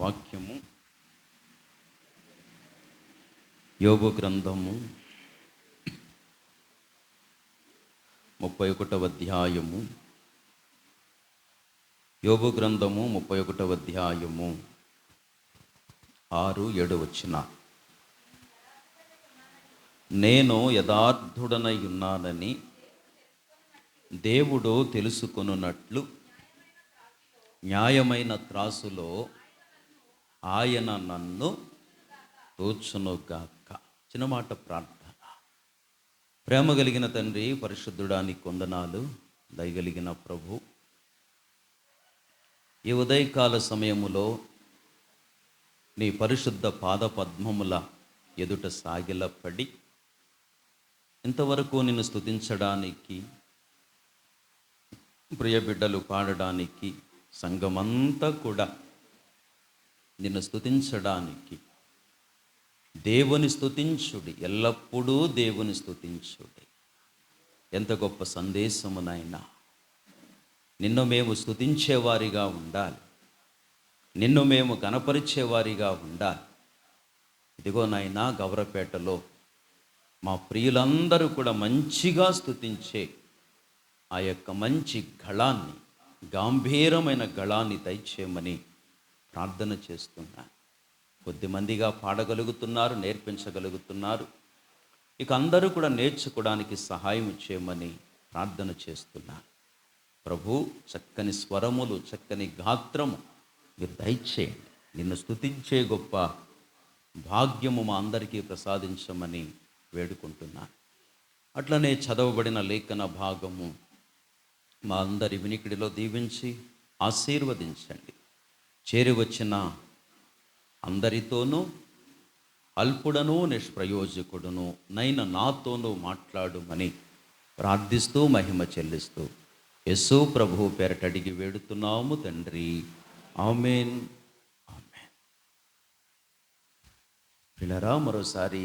వాక్యము యోబు గ్రంథము 31వ అధ్యాయము. యోబు గ్రంథము 31వ అధ్యాయము 6-7 వచ్చిన. నేను యథార్థుడనై ఉన్నానని దేవుడు తెలుసుకొనున్నట్లు న్యాయమైన త్రాసులో ఆయన నన్ను తూచునుగాక. చిన్న మాట ప్రార్థన. ప్రేమ కలిగిన తండ్రి, పరిశుద్ధుడానికి వందనాలు. దయగలిగిన ప్రభు, ఈ ఉదయకాల సమయములో నీ పరిశుద్ధ పాద పద్మముల ఎదుట సాగిలపడి ఇంతవరకు నిన్ను స్తుతించడానికి, ప్రియ బిడ్డలు పాడడానికి, సంఘమంతా కూడా నిన్ను స్తుతించడానికి, దేవుని స్తుతించుడి, ఎల్లప్పుడూ దేవుని స్తుతించుడి. ఎంత గొప్ప సందేశమునైనా నిన్ను మేము స్తుతించేవారిగా ఉండాలి, నిన్ను మేము గణపరిచేవారిగా ఉండాలి. ఇదిగో నాయనా, గౌరపేటలో మా ప్రియులందరూ కూడా మంచిగా స్తుతించే ఆ యొక్క మంచి గళాన్ని, గంభీరమైన గళాన్ని దయచేయమని ప్రార్థన చేస్తున్నా. కొద్దిమందిగా పాడగలుగుతున్నారు, నేర్పించగలుగుతున్నారు. ఇక అందరూ కూడా నేర్చుకోవడానికి సహాయం చేయమని ప్రార్థన చేస్తున్నా. ప్రభు, చక్కని స్వరములు, చక్కని గాత్రము మీరు దయచేయండి. నిన్ను స్తుతించే గొప్ప భాగ్యము మా అందరికీ ప్రసాదించమని వేడుకుంటున్నాను. అట్లనే చదవబడిన లేఖన భాగము మా అందరి వినికిడిలో దీవించి ఆశీర్వదించండి. చేరి వచ్చిన అందరితోనూ అల్పుడను నిష్ప్రయోజకుడును నైన నాతోనూ మాట్లాడుమని ప్రార్థిస్తూ మహిమ చెల్లిస్తూ యేసు ప్రభువు పేరట అడిగి వేడుతున్నాము తండ్రి, ఆమేన్, ఆమేన్. పిల్లరా, మరోసారి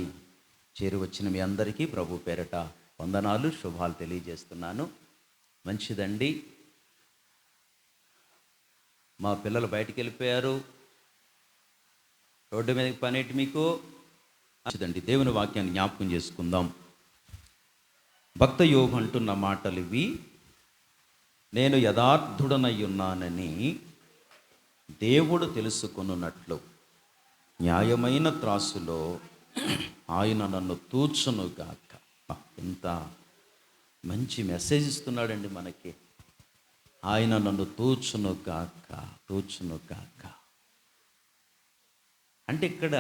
చేరి వచ్చిన మీ అందరికీ ప్రభు పేరట వందనాలు, శుభాలు తెలియజేస్తున్నాను. మంచిదండి. మా పిల్లలు బయటికి వెళ్ళిపోయారు. రోడ్డు మీదకి పనేటి మీకు. మంచిదండి, దేవుని వాక్యాన్ని జ్ఞాపకం చేసుకుందాం. భక్త యోబు అంటున్న మాటలు ఇవి. నేను యథార్థుడనై ఉన్నానని దేవుడు తెలుసుకొనున్నట్లు న్యాయమైన త్రాసులో ఆయన నన్ను తూచునుగాక. ఎంత మంచి మెసేజ్ ఇస్తున్నాడండి మనకి. ఆయన నన్ను తూచునుగాక, తూచునుగాక అంటే ఇక్కడ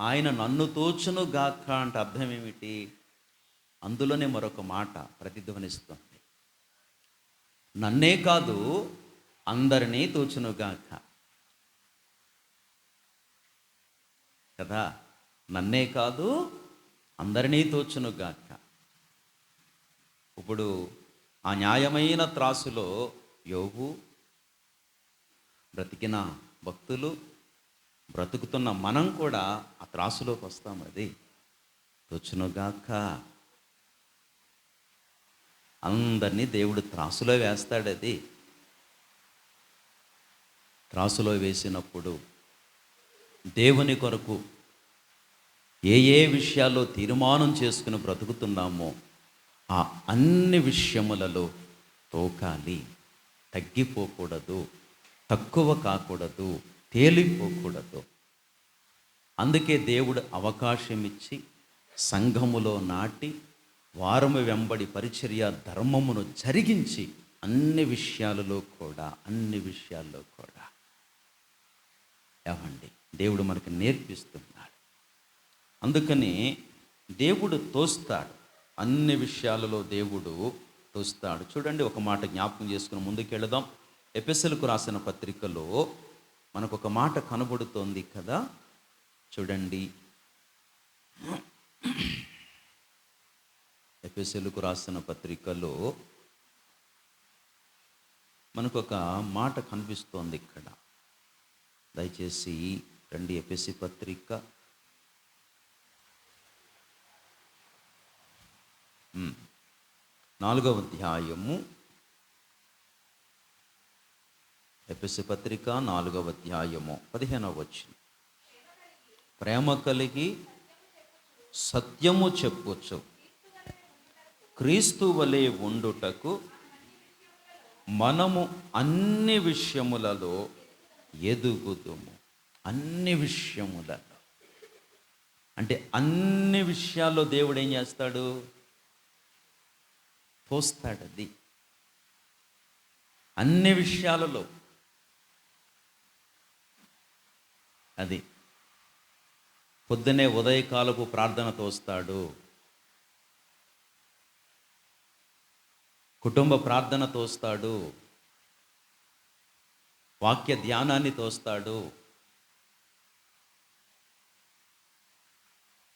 ఆయన నన్ను తూచునుగాక అంటే అర్థం ఏమిటి? అందులోనే మరొక మాట ప్రతిధ్వనిస్తుంది. నన్నే కాదు, అందరినీ తూచునుగాక కదా. నన్నే కాదు, అందరినీ తూచునుగాక. ఇప్పుడు ఆ న్యాయమైన త్రాసులో యోబు, బ్రతికిన భక్తులు, బ్రతుకుతున్న మనం కూడా ఆ త్రాసులోకి వస్తాం. అది తూచునుగాక. అందరినీ దేవుడు త్రాసులో వేస్తాడు. అది త్రాసులో వేసినప్పుడు దేవుని కొరకు ఏ ఏ విషయాల్లో తీర్మానం చేసుకుని బ్రతుకుతున్నామో ఆ అన్ని విషయములలో తోకాలి. తగ్గిపోకూడదు, తక్కువ కాకూడదు, తేలిపోకూడదు. అందుకే దేవుడు అవకాశం ఇచ్చి సంఘములో నాటి వారము వెంబడి పరిచర్య ధర్మమును జరిగించి అన్ని విషయాల్లో కూడా ఏమండి దేవుడు మనకు నేర్పిస్తున్నాడు. అందుకని దేవుడు తోస్తాడు, అన్ని విషయాలలో దేవుడు తోస్తాడు. చూడండి, ఒక మాట జ్ఞాపకం చేసుకుని ముందుకెళదాం. ఎఫెసీయులకు రాసిన పత్రికలో మనకు ఒక మాట కనబడుతోంది కదా. చూడండి, ఎఫెసీయులకు రాసిన పత్రికలో మనకు ఒక మాట కనిపిస్తోంది ఇక్కడ. దయచేసి రండి, ఎఫెసీ పత్రిక 4వ అధ్యాయము ఎఫెసు పత్రిక 4వ అధ్యాయము 15వ వచనం. ప్రేమ కలిగి సత్యము చెప్పుచు క్రీస్తు వలె ఉండుటకు మనము అన్ని విషయములలో ఎదుగుదుము. అన్ని విషయములలో అంటే అన్ని విషయాల్లో దేవుడు ఏం చేస్తాడు? పోస్తాడు. అది అన్ని విషయాలలో అది పొద్దునే ఉదయకాలపు ప్రార్థన తోస్తాడు, కుటుంబ ప్రార్థన తోస్తాడు, వాక్య ధ్యానాన్ని తోస్తాడు,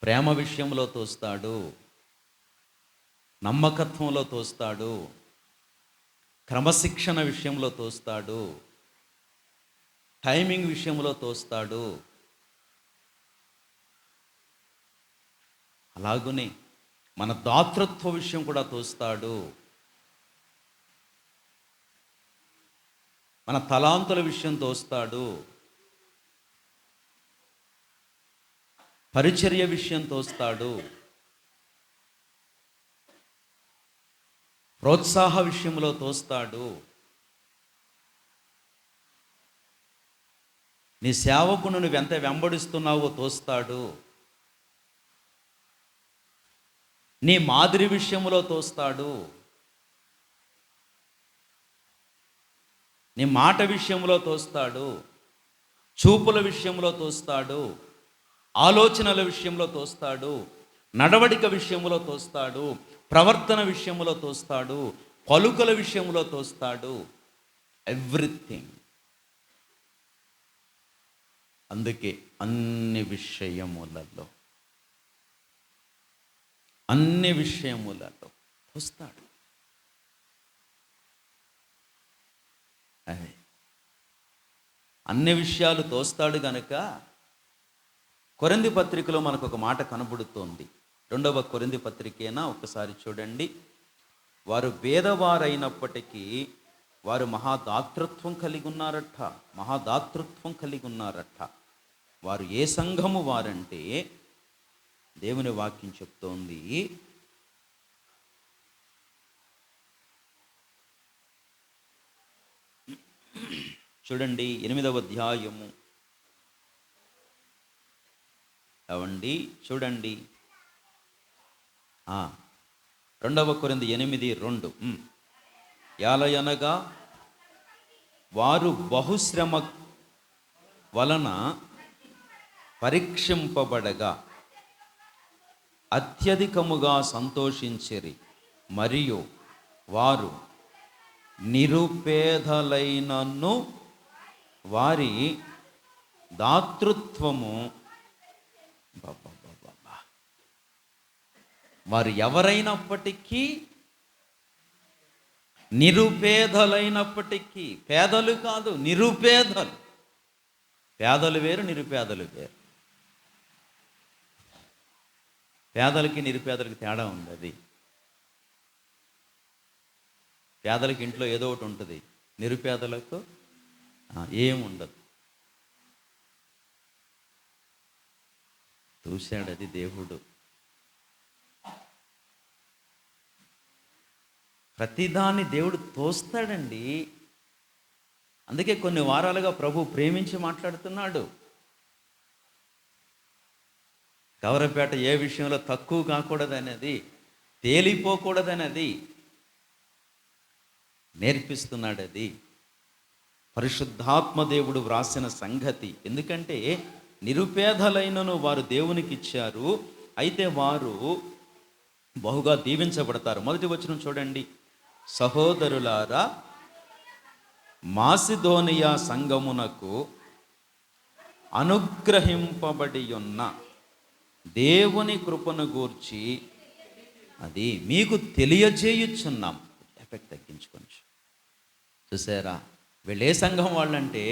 ప్రేమ విషయంలో తోస్తాడు, నమ్మకత్వంలో తోస్తాడు, క్రమశిక్షణ విషయంలో తోస్తాడు, టైమింగ్ విషయంలో తోస్తాడు. అలాగునే మన దాతృత్వ విషయం కూడా తోస్తాడు, మన తలాంతుల విషయం తోస్తాడు, పరిచర్య విషయం తోస్తాడు, ప్రోత్సాహ విషయంలో తోస్తాడు, నీ సేవకును నువ్వు ఎంత వెంబడిస్తున్నావో తోస్తాడు, నీ మాదిరి విషయంలో తోస్తాడు, నీ మాట విషయంలో తోస్తాడు, చూపుల విషయంలో తోస్తాడు, ఆలోచనల విషయంలో తోస్తాడు, నడవడిక విషయంలో తోస్తాడు, ప్రవర్తన విషయంలో తోస్తాడు, పలుకల విషయంలో తోస్తాడు. ఎవ్రీథింగ్. అందుకే అన్ని విషయములలో తోస్తాడు. అదే అన్ని విషయాలు తోస్తాడు గనుక కొరింథీ పత్రికలో మనకు ఒక మాట కనబడుతోంది. 2వ కొరింథీ పత్రికేనా ఒకసారి చూడండి. వారు భేదవారైనప్పటికీ వారు మహాదాతృత్వం కలిగి ఉన్నారట. వారు ఏ సంఘము వారంటే దేవుని వాక్యం చెప్తోంది, చూడండి 8వ అధ్యాయము అవండి చూడండి 2వ కొరింథీ 8:2 యాలయనగా వారు బహుశ్రమ వలన పరీక్షింపబడగా అత్యధికముగా సంతోషించిరి, మరియు వారు నిరుపేదలైనను వారి దాతృత్వము వారు ఎవరైనప్పటికీ, నిరుపేదలైనప్పటికీ, పేదలు కాదు నిరుపేదలు. పేదలు వేరు, నిరుపేదలు వేరు. పేదలకి నిరుపేదలకి తేడా ఉంది. అది పేదలకి ఇంట్లో ఏదో ఒకటి ఉంటుంది, నిరుపేదలకు ఏముండదు. చూశాడు అది దేవుడు. ప్రతిదాన్ని దేవుడు తోస్తాడండి. అందుకే కొన్ని వారాలుగా ప్రభు ప్రేమించి మాట్లాడుతున్నాడు. కవరపేట ఏ విషయంలో తక్కువ కాకూడదనేది, తేలిపోకూడదనేది నేర్పిస్తున్నాడు. అది పరిశుద్ధాత్మ దేవుడు వ్రాసిన సంగతి. ఎందుకంటే నిరుపేదలైనను వారు దేవునికి ఇచ్చారు, అయితే వారు బహుగా దీవించబడతారు. మొదటి వచనం చూడండి. సహోదరులారా, మాసిదోనియా సంఘమునకు అనుగ్రహింపబడి ఉన్న దేవుని కృపను గూర్చి అది మీకు తెలియజేయుచున్నాం. ఎఫెక్ట్ తగ్గించుకోండి. చూసారా, వీళ్ళు ఏ సంఘం వాళ్ళంటే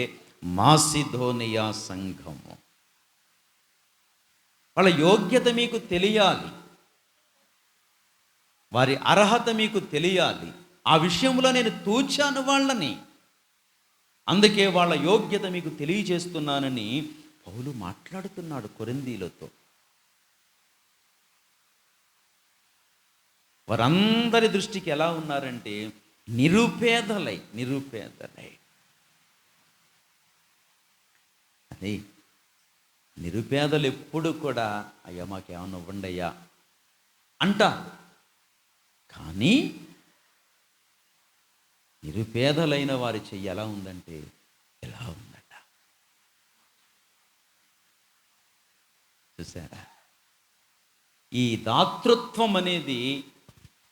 మాసిదోనియా సంఘము. వాళ్ళ యోగ్యత మీకు తెలియాలి, వారి అర్హత మీకు తెలియాలి. ఆ విషయంలో నేను తూచాను వాళ్ళని. అందుకే వాళ్ళ యోగ్యత మీకు తెలియజేస్తున్నానని పౌలు మాట్లాడుతున్నాడు కొరింథీయులతో. వారందరి దృష్టికి ఎలా ఉన్నారంటే నిరుపేదలై అని. నిరుపేదలు ఎప్పుడు కూడా అయ్యా మాకేమన్నా ఇవ్వండి అయ్యా అంటారు. కానీ నిరుపేదలైన వారి చెయ్యి ఎలా ఉందంటే ఎలా ఉందట. చూసారా? ఈ దాతృత్వం అనేది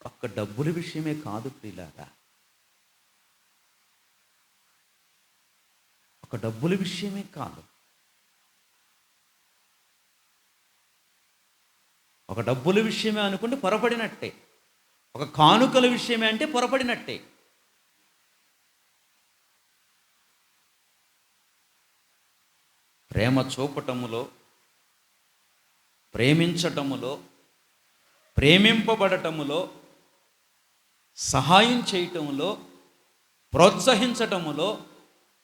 ఒక్క డబ్బుల విషయమే కాదు ప్రియులారా, ఒక డబ్బుల విషయమే కాదు. ఒక డబ్బుల విషయమే అనుకుంటే పొరపడినట్టే, ఒక కానుకల విషయమే అంటే పొరపడినట్టే. ప్రేమ చూపటములో, ప్రేమించటములో, ప్రేమింపబడటములో, సహాయం చేయటములో, ప్రోత్సహించటములో,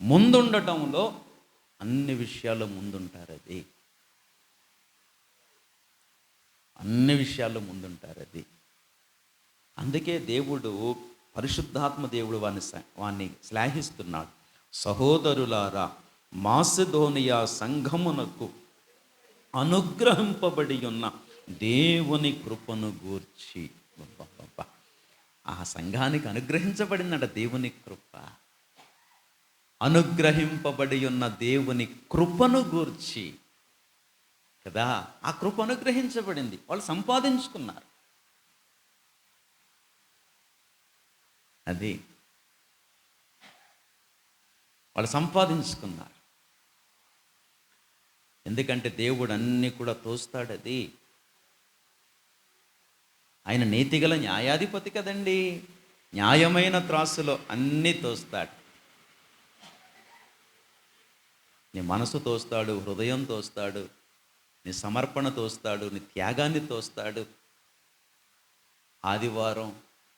ముందుండటంలో అన్ని విషయాల్లో ముందుంటారు. అన్ని విషయాల్లో ముందుంటారు. అందుకే దేవుడు, పరిశుద్ధాత్మ దేవుడు వాణ్ణి శ్లాఘిస్తున్నాడు. సహోదరులారా, మాసిదోనియా సంఘమునకు అనుగ్రహింపబడి ఉన్న దేవుని కృపను గూర్చి. ఆ సంఘానికి అనుగ్రహించబడిందట దేవుని కృప. అనుగ్రహింపబడి ఉన్న దేవుని కృపను గూర్చి కదా. ఆ కృప అనుగ్రహించబడింది, వాళ్ళు సంపాదించుకున్నారు. అది వాళ్ళు సంపాదించుకున్నారు. ఎందుకంటే దేవుడు అన్నీ కూడా తోస్తాడు. ఆయన నీతిగల న్యాయాధిపతి కదండి. న్యాయమైన త్రాసులో అన్నీ తోస్తాడు. నీ మనసు తోస్తాడు, హృదయం తోస్తాడు, నీ సమర్పణ తోస్తాడు, నీ త్యాగాన్ని తోస్తాడు. ఆదివారం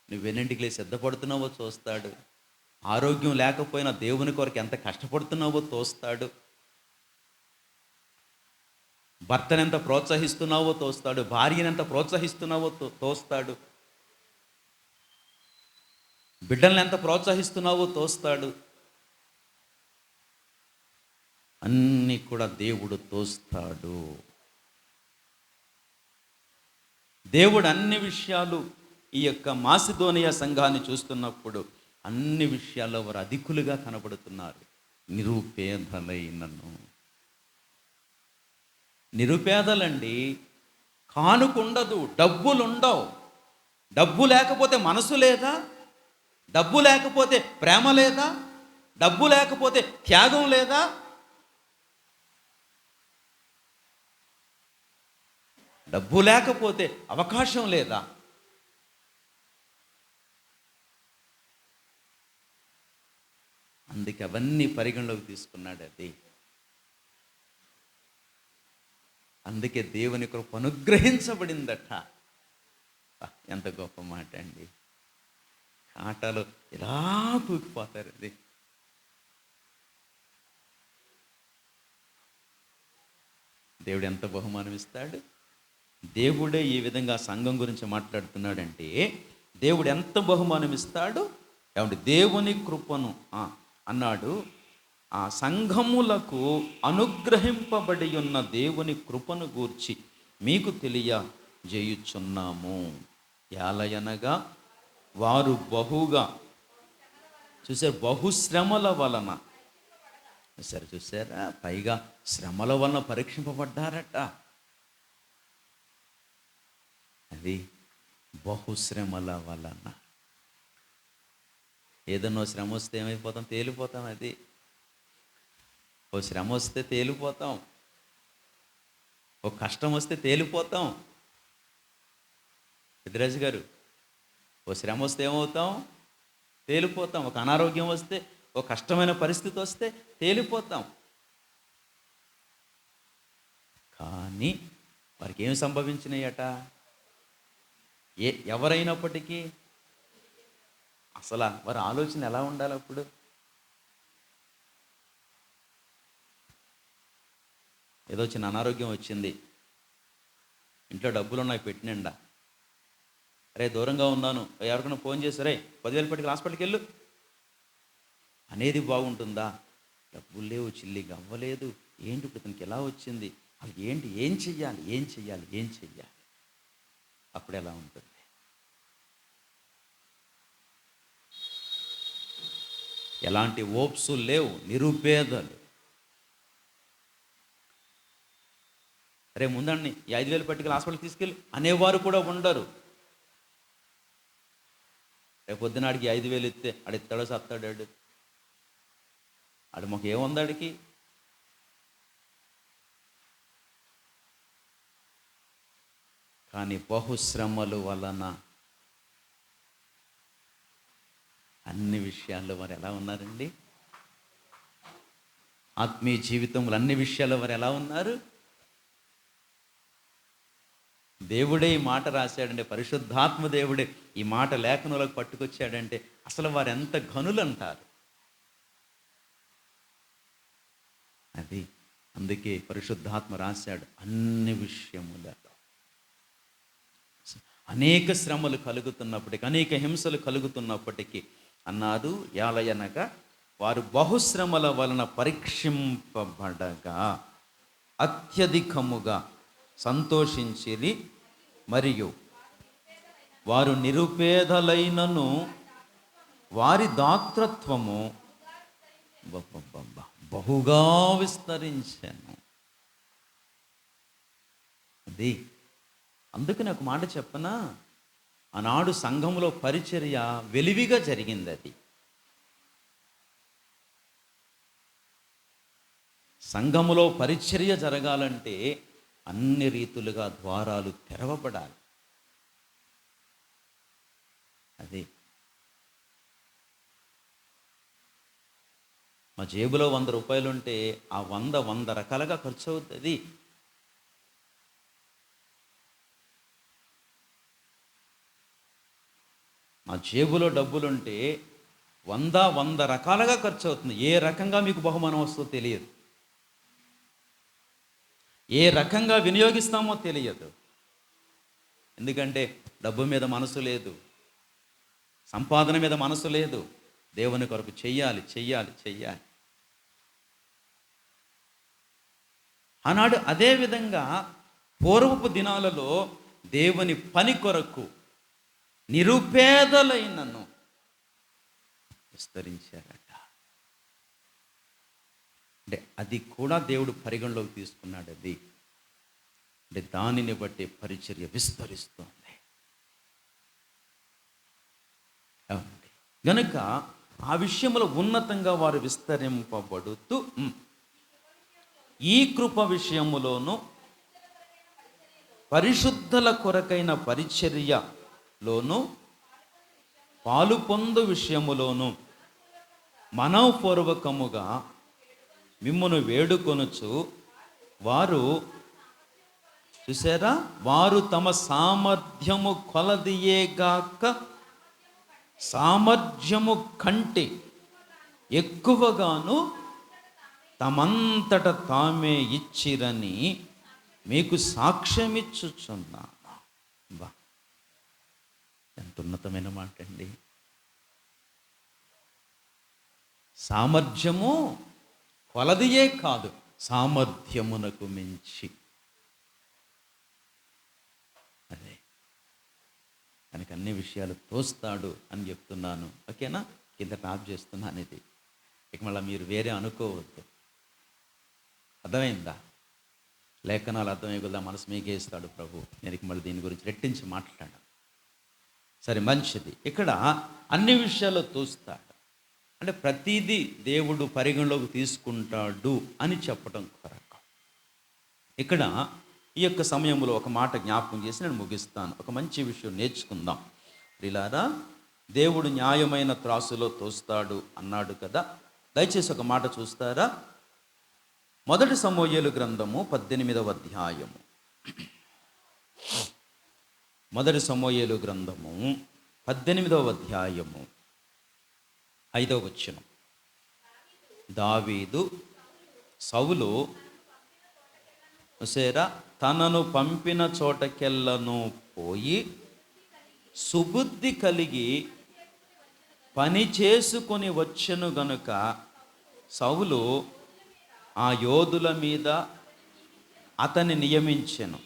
నువ్వెన్నింటికి లేచి సిద్ధపడుతున్నావో తోస్తాడు. ఆరోగ్యం లేకపోయినా దేవుని కొరకు ఎంత కష్టపడుతున్నావో తోస్తాడు. భర్తను ఎంత ప్రోత్సహిస్తున్నావో తోస్తాడు, భార్యను ఎంత ప్రోత్సహిస్తున్నావో తోస్తాడు, బిడ్డల్ని ఎంత ప్రోత్సహిస్తున్నావో తోస్తాడు. అన్నీ కూడా దేవుడు తోస్తాడు. దేవుడు అన్ని విషయాలు ఈ యొక్క మాసిదోనియా సంఘాన్ని చూస్తున్నప్పుడు అన్ని విషయాల్లో వారు అధికులుగా కనబడుతున్నారు. నిరుపేదలైనను, నిరుపేదలండి. కానుకుండదు, డబ్బులుండవు. డబ్బు లేకపోతే మనసు లేదా? డబ్బు లేకపోతే ప్రేమ లేదా? డబ్బు లేకపోతే త్యాగం లేదా? డబ్బు లేకపోతే అవకాశం లేదా? అందుకే అవన్నీ పరిగణలోకి తీసుకున్నాడు. అందుకే దేవుని కృప అనుగ్రహించబడిందట. ఎంత గొప్ప మాట అండి. కాటలు ఇలా తూకిపోతారు. దేవుడు ఎంత బహుమానం ఇస్తాడు. దేవుడే ఈ విధంగా సంఘం గురించి మాట్లాడుతున్నాడంటే దేవుడు ఎంత బహుమానం ఇస్తాడు. ఏమంటే దేవుని కృపను అన్నాడు. ఆ సంఘములకు అనుగ్రహింపబడి ఉన్న దేవుని కృపను గూర్చి మీకు తెలియజేయుచున్నాము. యాలయనగా వారు బహుగా చూసారు, బహుశ్రమల వలన చూసారా, పైగా శ్రమల వలన పరీక్షింపబడ్డారట. అది బహుశ్రమల వలన. ఏదన్నో శ్రమ వస్తే ఏమైపోతాం? తేలిపోతాం. ఓ శ్రమ వస్తే తేలిపోతాం, ఓ కష్టం వస్తే తేలిపోతాం. పెద్దిరాజు గారు, ఓ శ్రమ వస్తే ఏమవుతాం? తేలిపోతాం. ఒక అనారోగ్యం వస్తే, ఓ కష్టమైన పరిస్థితి వస్తే తేలిపోతాం. కానీ వారికి ఏమి సంభవించినాయట? ఎవరైనప్పటికీ అసలు వారి ఆలోచన ఎలా ఉండాలి? అప్పుడు ఏదో చిన్న అనారోగ్యం వచ్చింది, ఇంట్లో డబ్బులు ఉన్నాయి పెట్టినండా, అరే దూరంగా ఉన్నాను, ఎవరికైనా ఫోన్ చేసి 10,000 పట్టుకు హాస్పిటల్కి వెళ్ళు అనేది బాగుంటుందా? డబ్బులు లేవు, చిల్లిగా అవ్వలేదు, ఏంటి ఇప్పుడు ఇతనికి ఎలా వచ్చింది, అది ఏంటి, ఏం చెయ్యాలి, అప్పుడు ఎలా ఉంటుంది? ఎలాంటి ఓప్స్ లేవు, నిరుపేదలు. అరే ముందండి ఈ 5,000 పట్టుకెళ్ళి హాస్పిటల్కి తీసుకెళ్ళి అనేవారు కూడా ఉండరు. రేపు పొద్దునాడికి 5,000 ఇస్తే ఆడిస్తాడో సత్తాడాడు, ఆడు మాకు ఏముంది ఆడికి? కానీ బహుశ్రమలు వలన అన్ని విషయాల్లో వారు ఎలా ఉన్నారండి? ఆత్మీయ జీవితంలో అన్ని విషయాల్లో వారు ఎలా ఉన్నారు? దేవుడే ఈ మాట రాశాడంటే, పరిశుద్ధాత్మ దేవుడే ఈ మాట లేఖనంలోకి పట్టుకొచ్చాడంటే అసలు వారు ఎంత ఘనులు అంటారు. అది అందుకే పరిశుద్ధాత్మ రాశాడు, అన్ని విషయములలో అనేక శ్రమలు కలుగుతున్నప్పటికీ, అనేక హింసలు కలుగుతున్నప్పటికీ అన్నారు, యాలయనగా వారు బహుశ్రమల వలన పరీక్షింపబడగా అత్యధికముగా సంతోషించిరి, మరియు వారు నిరుపేదలైనను వారి దాతృత్వము బహుగా విస్తరించాను. అది అందుకని ఒక మాట చెప్పనా, ఆనాడు సంఘంలో పరిచర్య వెలివిగా జరిగింది. అది సంఘములో పరిచర్య జరగాలంటే అన్ని రీతులుగా ద్వారాలు తెరవబడాలి. అది మా జేబులో 100 రూపాయలు ఉంటే ఆ 100 రకాలుగా ఖర్చు అవుతుంది. మా జేబులో డబ్బులుంటే 100 రకాలుగా ఖర్చు అవుతుంది. ఏ రకంగా మీకు బహుమానం వస్తుందో తెలియదు, ఏ రకంగా వినియోగిస్తామో తెలియదు. ఎందుకంటే డబ్బు మీద మనసు లేదు, సంపాదన మీద మనసు లేదు, దేవుని కొరకు చెయ్యాలి. ఆనాడు అదే విధంగా పూర్వపు దినాలలో దేవుని పని కొరకు నిరుపేదలైనను విస్తరించారట. అంటే అది కూడా దేవుడు పరిగణలోకి తీసుకున్నాడు. అది అంటే దానిని బట్టి పరిచర్య విస్తరిస్తుంది. గనుక ఆ విషయంలో ఉన్నతంగా వారు విస్తరింపబడుతూ ఈ కృప విషయములోను పరిశుద్ధుల కొరకైన పరిచర్యలోను పాలు పొందు విషయములోను మనఃపూర్వకముగా మిమ్మును వేడుకొనుచు వారు చూసారా, వారు తమ సామర్థ్యము కొలదియేగాక సామర్థ్యము కంటే ఎక్కువగాను తమంతట తామే ఇచ్చిరని మీకు సాక్ష్యమిచ్చుచున్నాను. బా, ఎంత ఉన్నతమైన మాట అండి. సామర్థ్యము కొలదియే కాదు, సామర్థ్యమునకు మించి. అదే కనుక అన్ని విషయాలు తోస్తాడు అని చెప్తున్నాను. ఓకేనా? కింద టాప్ చేస్తున్నాను. ఇది ఇక మళ్ళీ మీరు వేరే అనుకోవద్దు. అర్థమైందా? లేఖనాలు అర్థమయ్యేదా మనసు మీకేస్తాడు ప్రభు. నేను ఇక మళ్ళీ దీని గురించి రెట్టించి మాట్లాడాను. సరే, మంచిది. ఇక్కడ అన్ని విషయాల్లో తోస్తాడు అంటే ప్రతిదీ దేవుడు పరిగణలోకి తీసుకుంటాడు అని చెప్పడం కొరకు. ఇక్కడ ఈ యొక్క సమయంలో ఒక మాట జ్ఞాపకం చేసి నేను ముగిస్తాను. ఒక మంచి విషయం నేర్చుకుందాం. ప్రియులారా, దేవుడు న్యాయమైన త్రాసులో తోస్తాడు అన్నాడు కదా. దయచేసి ఒక మాట చూస్తారా? మొదటి సమూయేలు గ్రంథము 18వ అధ్యాయము. మొదటి సమూయేలు గ్రంథము 18వ అధ్యాయము 5వ వచనం. దావీదు సౌలు చూసారా, తనను పంపిన చోటకెళ్ళను పోయి సుబుద్ధి కలిగి పని చేసుకొని వచ్చెను గనుక సౌలు ఆ యోధుల మీద అతన్ని నియమించెను.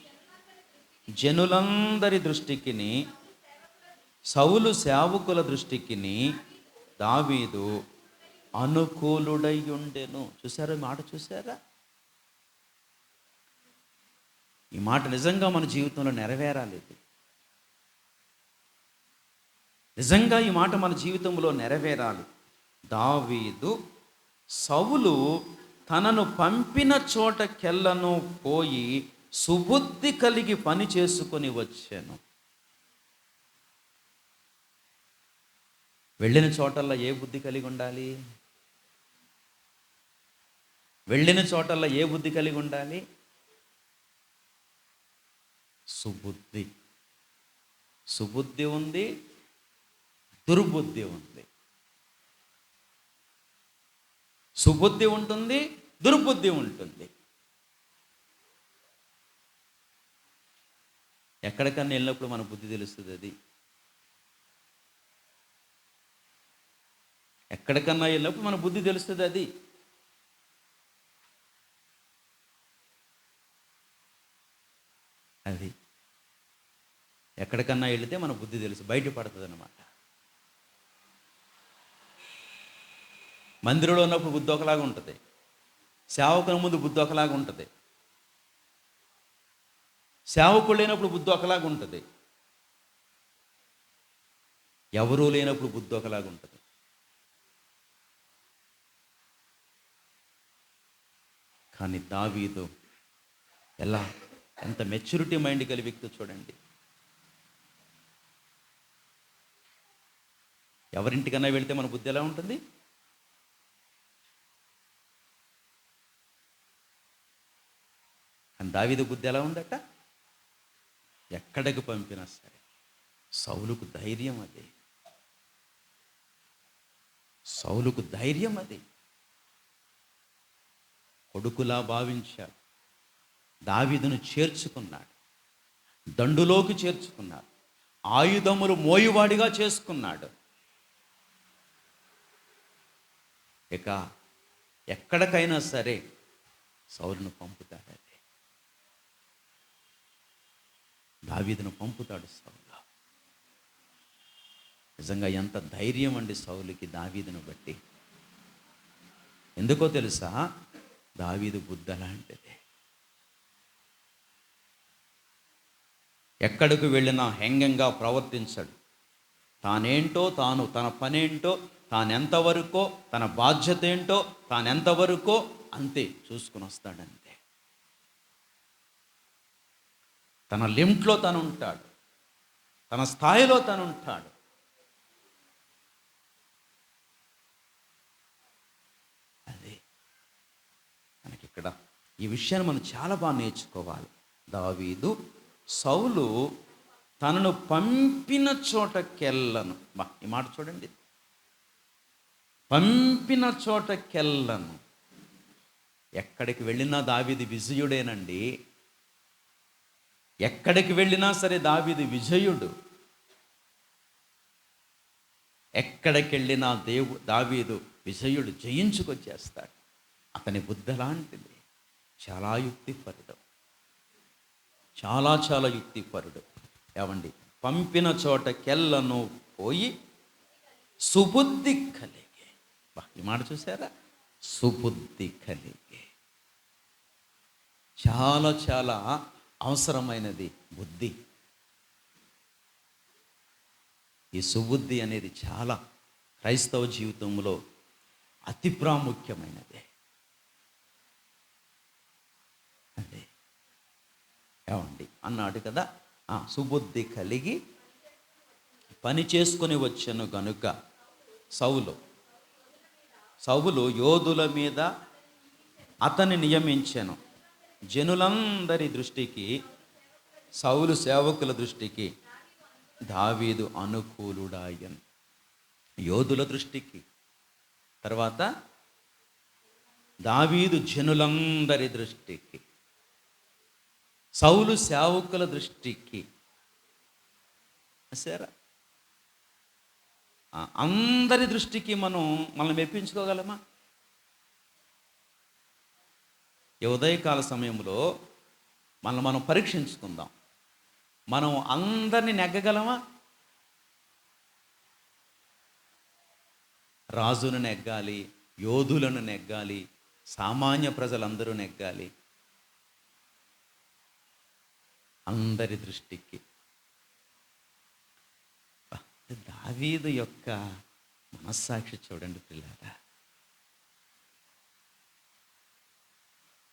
జనులందరి దృష్టికిని, సౌలు సేవకుల దృష్టికిని దావీదు అనుకూలుడై ఉండెను. చూసారా ఈ మాట? చూసారా, ఈ మాట నిజంగా మన జీవితంలో నెరవేరాలి. ఇది నిజంగా ఈ మాట మన జీవితంలో నెరవేరాలి. దావీదు సౌలు తనను పంపిన చోటకెళ్ళను పోయి సుబుద్ధి కలిగి పని చేసుకొని వచ్చాను. వెళ్ళిన చోటల్లో ఏ బుద్ధి కలిగి ఉండాలి? వెళ్ళిన చోటల్లో ఏ బుద్ధి కలిగి ఉండాలి? సుబుద్ధి. సుబుద్ధి ఉంది, దుర్బుద్ధి ఉంది. సుబుద్ధి ఉంటుంది, దుర్బుద్ధి ఉంటుంది. ఎక్కడికన్నా వెళ్ళినప్పుడు మన బుద్ధి తెలుస్తుంది. అది ఎక్కడికన్నా వెళ్ళినప్పుడు మన బుద్ధి తెలుస్తుంది. అది ఎక్కడికన్నా వెళితే మన బుద్ధి తెలుసు, బయటపడుతుంది అన్నమాట. మందిరంలో ఉన్నప్పుడు బుద్ధి ఒకలాగా ఉంటుంది, సేవకుల ముందు బుద్ధి ఒకలాగా ఉంటుంది, సేవకులు లేనప్పుడు బుద్ధి ఒకలాగా ఉంటుంది, ఎవరూ లేనప్పుడు బుద్ధి ఒకలాగా ఉంటుంది. కానీ దావీదు ఎంత మెచ్యూరిటీ మైండ్ కలిగి వ్యక్తి చూడండి. ఎవరింటికన్నా వెళితే మన బుద్ధి ఎలా ఉంటుంది? కానీ దావీదు బుద్ధి ఎలా ఉందట? ఎక్కడికి పంపినా సరే. సౌలుకు ధైర్యం అది, సౌలుకు ధైర్యం అది. కొడుకులా భావించాడు. దావీదును చేర్చుకున్నాడు, దండులోకి చేర్చుకున్నాడు, ఆయుధములు మోయువాడిగా చేసుకున్నాడు. ఇక ఎక్కడికైనా సరే సౌలును పంపుతాడు. దావీదును పంపుతాడు సౌలు. నిజంగా ఎంత ధైర్యం అండి సౌలుకి దావీదును బట్టి. ఎందుకో తెలుసా? దావీదు బుద్ధ లాంటిది. ఎక్కడికి వెళ్ళినా హెంగంగా ప్రవర్తించడు. తానేంటో, తన పనేంటో, తానెంతవరకో, తన బాధ్యత ఏంటో, తానెంతవరకో అంతే చూసుకుని వస్తాడంతే. తన లిమిట్లో తను ఉంటాడు, తన స్థాయిలో తను ఉంటాడు. అదే మనకిక్కడ ఈ విషయాన్ని మనం చాలా బాగా నేర్చుకోవాలి. దావీదు సౌలు తనను పంపిన చోటకెళ్ళను. ఈ మాట చూడండి, పంపిన చోటకెళ్ళను. ఎక్కడికి వెళ్ళినా దావీదు విజయుడేనండి. ఎక్కడికి వెళ్ళినా సరే దావీదు విజయుడు. ఎక్కడికి వెళ్ళినా దావీదు విజయుడు, జయించుకొచ్చేస్తాడు. అతని బుద్ధి లాంటిది. చాలా యుక్తిపరుడు, చాలా యుక్తిపరుడు. ఏమండి, పంపిన చోటకెళ్ళను పోయి సుబుద్ధి కలిగి. ఈ మాట చూసారా? సుబుద్ధి కలిగి. చాలా అవసరమైనది బుద్ధి. ఈ సుబుద్ధి అనేది చాలా క్రైస్తవ జీవితంలో అతి ప్రాముఖ్యమైనది. అదే ఏమండి అన్నాడు కదా, సుబుద్ధి కలిగి పని చేసుకొని వచ్చాను గనుక సౌలు యోధుల మీద అతన్ని నియమించాను. జనులందరి దృష్టికి, సౌలు సేవకుల దృష్టికి దావీదు అనుకూలుడాయను. యోధుల దృష్టికి, తర్వాత దావీదు జనులందరి దృష్టికి. సౌలు సేవకుల దృష్టికి సరే అందరి దృష్టికి మనం మెప్పించుకోగలమా? ఈ ఉదయకాల సమయంలో మనం పరీక్షించుకుందాం. మనం అందరినీ నెగ్గగలమా? రాజును నెగ్గాలి, యోధులను నెగ్గాలి, సామాన్య ప్రజలందరూ నెగ్గాలి. అందరి దృష్టికి దావీదు యొక్క మనస్సాక్షి చూడండి పిల్లారా.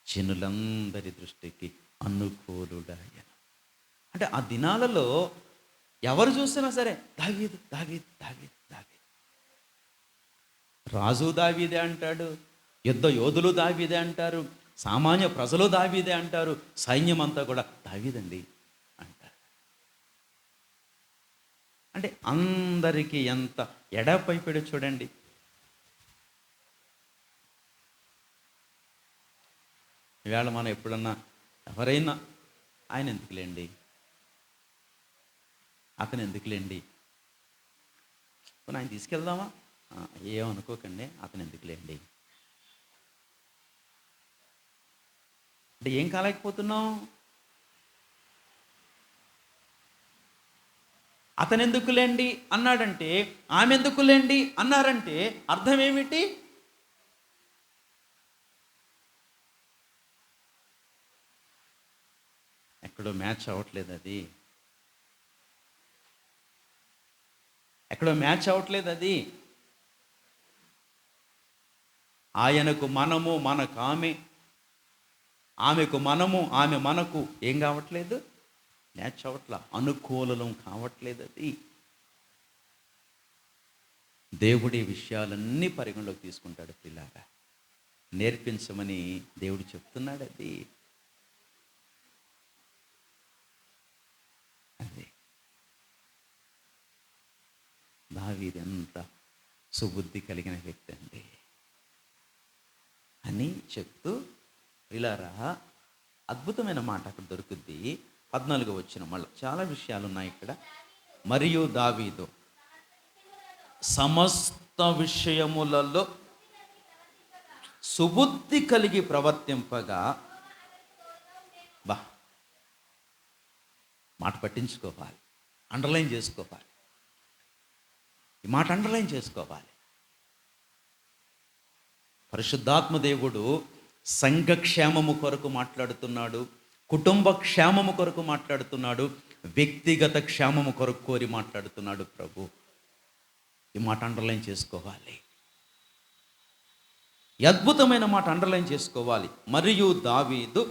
జనులందరి దృష్టికి అనుకూలుడాయన. అంటే ఆ దినాలలో ఎవరు చూసినా సరే దావీదు దావీదు దావీదు దావీదు. రాజు దావీదే అంటాడు, యుద్ధ యోధులు దావీదే అంటారు, సామాన్య ప్రజలు దావీదే అంటారు, సైన్యం అంతా కూడా దావీదండి అంటారు. అంటే అందరికీ ఎంత ఎడపైపెడు చూడండి. ఈవేళ మనం ఎప్పుడన్నా ఎవరైనా ఆయన ఎందుకులేండి, అతను ఎందుకులేండి, ఆయన తీసుకెళ్దామా, ఏమనుకోకండి, అతను ఎందుకులేండి అంటే ఏం కాలేకపోతున్నాం? అతను ఎందుకులేండి అన్నాడంటే, ఆమె ఎందుకులేండి అన్నారంటే అర్థం ఏమిటి? ఎక్కడో మ్యాచ్ అవ్వట్లేదు, అది ఎక్కడో మ్యాచ్ అవ్వట్లేదు. అది ఆయనకు మనము, మనకు ఆమె, ఆమెకు మనము, ఆమె మనకు ఏం కావట్లేదు, మ్యాచ్ అవ్వట్లా, అనుకూలం కావట్లేదు. అది దేవుడి విషయాలన్నీ పరిగణలోకి తీసుకుంటాడు పిల్లారా. నేర్పించమని దేవుడు చెప్తున్నాడు. అది అదే దావీదు ఎంత సుబుద్ధి కలిగిన వ్యక్తి అండి అని చెప్తూ పిల్లారా అద్భుతమైన మాట అక్కడ దొరుకుద్ది. 14 వచ్చిన మళ్ళీ చాలా విషయాలు ఉన్నాయి ఇక్కడ. మరియు దావీదు సమస్త విషయములలో సుబుద్ధి కలిగి ప్రవర్తింపగా, బా మాట పట్టించుకోవాలి, అండర్లైన్ చేసుకోవాలి, ఈ మాట అండర్లైన్ చేసుకోవాలి. పరిశుద్ధాత్మ దేవుడు సంఘక్షేమము కొరకు మాట్లాడుతున్నాడు, కుటుంబ క్షేమము కొరకు మాట్లాడుతున్నాడు, వ్యక్తిగత క్షేమము కొరకు కోరి మాట్లాడుతున్నాడు ప్రభు. ఈ మాట అండర్లైన్ చేసుకోవాలి, ఈ అద్భుతమైన మాట అండర్లైన్ చేసుకోవాలి. మరియు దావీదు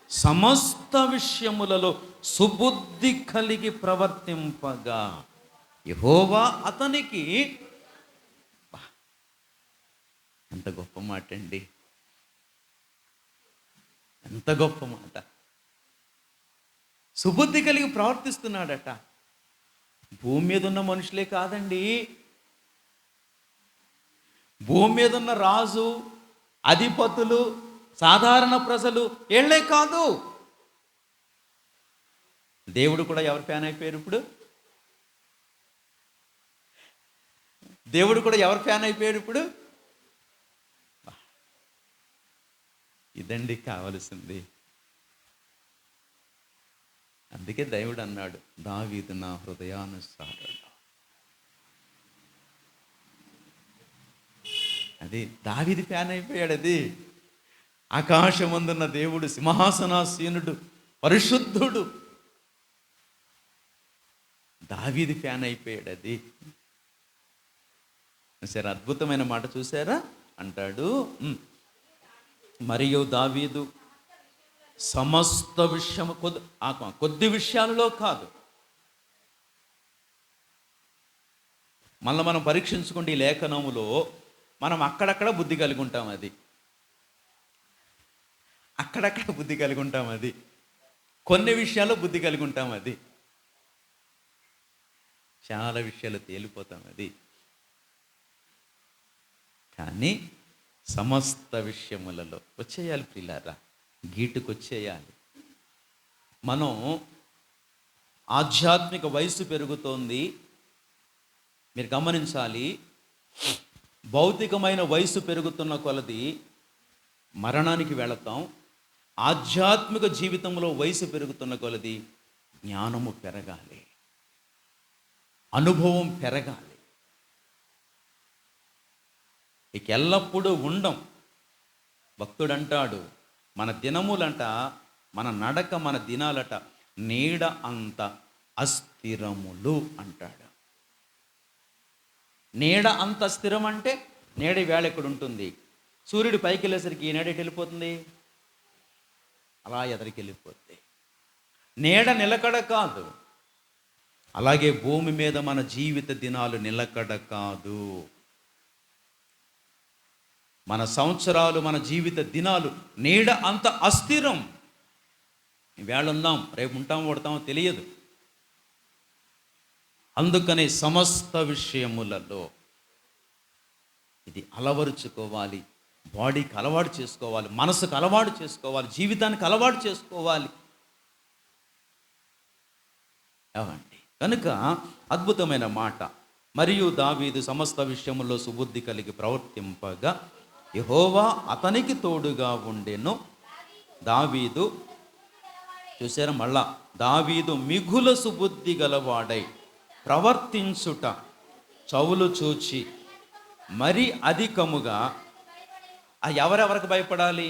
సమస్త విషయములలో సుబుద్ధి కలిగి ప్రవర్తింపగా యెహోవా అతనికి, ఎంత గొప్ప మాట అండి, ఎంత గొప్ప మాట. సుబుద్ధి కలిగి ప్రవర్తిస్తున్నాడట. భూమి మీద ఉన్న మనుషులే కాదండి, భూమి మీద ఉన్న రాజు, అధిపతులు, సాధారణ ప్రజలు ఏళ్లే కాదు. దేవుడు కూడా ఎవరు ఫ్యాన్ అయిపోయారు ఇప్పుడు? దేవుడు కూడా ఎవరు ఫ్యాన్ అయిపోయారు ఇప్పుడు? ఇదండి కావలసింది. అందుకే దేవుడు అన్నాడు, దావీదు నా హృదయానుసారుడు. అది దావీదు ఫ్యాన్ అయిపోయాడు. అది ఆకాశమందున్న దేవుడు, సింహాసనాసీనుడు, పరిశుద్ధుడు, దావీదు ఫ్యాన్ అయిపోయాడు. అది సరే, అద్భుతమైన మాట చూసారా? అంటాడు, మరియు దావీదు సమస్త విషయము, కొద్ది విషయాలలో కాదు. మళ్ళీ మనం పరీక్షించుకుంటే ఈ లేఖనములో మనం అక్కడక్కడ బుద్ధి కలిగి ఉంటాం. అది అక్కడక్కడ బుద్ధి కలిగి ఉంటాం. అది కొన్ని విషయాల్లో బుద్ధి కలిగి ఉంటాం. అది చాలా విషయాలు తేలిపోతాం. అది కానీ సమస్త విషయములలో వచ్చేయాలి ప్రియులారా, గీటుకొచ్చేయాలి. మనం ఆధ్యాత్మిక వయసు పెరుగుతోంది. మీరు గమనించాలి, భౌతికమైన వయసు పెరుగుతున్న కొలది మరణానికి వెళతాం. ఆధ్యాత్మిక జీవితంలో వయసు పెరుగుతున్న కొలది జ్ఞానము పెరగాలి, అనుభవం పెరగాలి. ఇక ఎల్లప్పుడూ ఉండం. భక్తుడు అంటాడు, మన దినములంట, మన నడక, మన దినాలట నీడ అంత అస్థిరములు అంటాడు. నీడ అంత స్థిరం అంటే నీడ వేళ ఎక్కడ ఉంటుంది? సూర్యుడు పైకి వెళ్ళేసరికి ఈ నీడ ఎటు వెళ్ళిపోతుంది? అలా ఎదరికి వెళ్ళిపోతుంది. నీడ నిలకడ కాదు. అలాగే భూమి మీద మన జీవిత దినాలు నిలకడ కాదు. మన సంవత్సరాలు, మన జీవిత దినాలు నీడ అంత అస్థిరం. ఈవేళ ఉన్నాం, రేపు ఉంటామో పడతామో తెలియదు. అందుకనే సమస్త విషయములలో ఇది అలవరుచుకోవాలి. బాడీకి అలవాటు చేసుకోవాలి, మనసుకు అలవాటు చేసుకోవాలి, జీవితానికి అలవాటు చేసుకోవాలి. ఏమండి? కనుక అద్భుతమైన మాట. మరియు దావీదు సమస్త విషయములో సుబుద్ధి కలిగి ప్రవర్తింపగా యెహోవా అతనికి తోడుగా ఉండెను. దావీదు, చూసారా మళ్ళా, దావీదు మిగుల సుబుద్ధి గలవాడై ప్రవర్తించుట చౌలు చూచి మరి అధికముగా. ఎవరెవరికి భయపడాలి?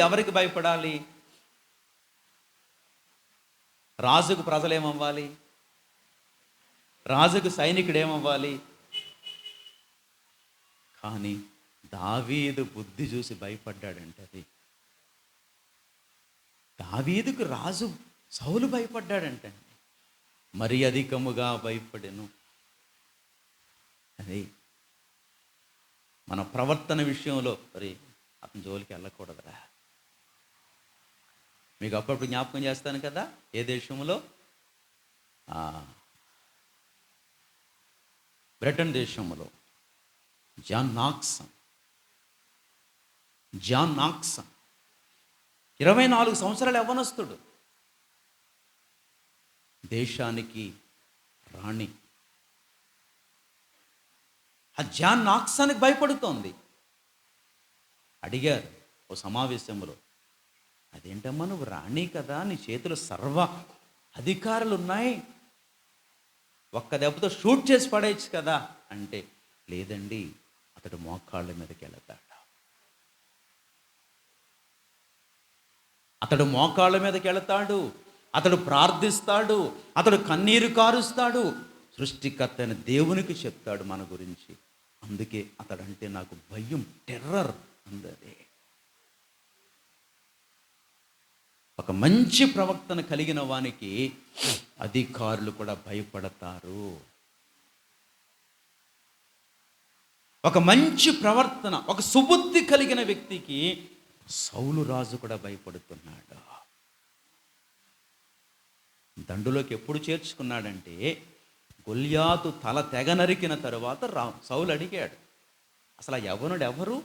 ఎవరికి భయపడాలి? రాజుకు ప్రజలేమవ్వాలి? రాజుకు సైనికుడు ఏమవ్వాలి? కానీ దావీదు బుద్ధి చూసి భయపడ్డాడంటే, అది దావీదుకు రాజు సౌలు భయపడ్డాడంటే మరి అధికముగా భయపడెను. అది మన ప్రవర్తన విషయంలో మరి అతని జోలికి వెళ్ళకూడదురా. మీకు అప్పుడప్పుడు జ్ఞాపకం చేస్తాను కదా, ఏ దేశంలో? బ్రిటన్ దేశంలో జాన్ నాక్సన్ 24 సంవత్సరాల యవ్వనస్తుడు, దేశానికి రాణి. ఆ జాన్ నాక్సన్కి భయపడుతోంది. అడిగారు ఓ సమావేశంలో, అదేంటమ్మా నువ్వు రాణి కదా, నీ చేతిలో సర్వ అధికారులు ఉన్నాయి, ఒక్క దెబ్బతో షూట్ చేసి పడేయచ్చు కదా అంటే, లేదండి అతడు మోకాళ్ళ మీదకి వెళతాడు, అతడు మోకాళ్ళ మీదకి వెళతాడు, అతడు ప్రార్థిస్తాడు, అతడు కన్నీరు కారుస్తాడు, సృష్టికర్త అయిన దేవునికి చెప్తాడు మన గురించి. అందుకే అతడంటే నాకు భయం, టెర్రర్ అందదే. ఒక మంచి ప్రవక్తన కలిగిన వానికి అధికారులు కూడా భయపడతారు. ఒక మంచి ప్రవర్తన, ఒక సుబుద్ధి కలిగిన వ్యక్తికి సౌలు రాజు కూడా భయపడుతున్నాడు. దండులోకి ఎప్పుడు చేర్చుకున్నాడంటే, గొల్యాతు తల తెగ నరికిన తరువాత సౌలు అడిగాడు, అసలు ఆ యవ్వనుడు ఎవరు,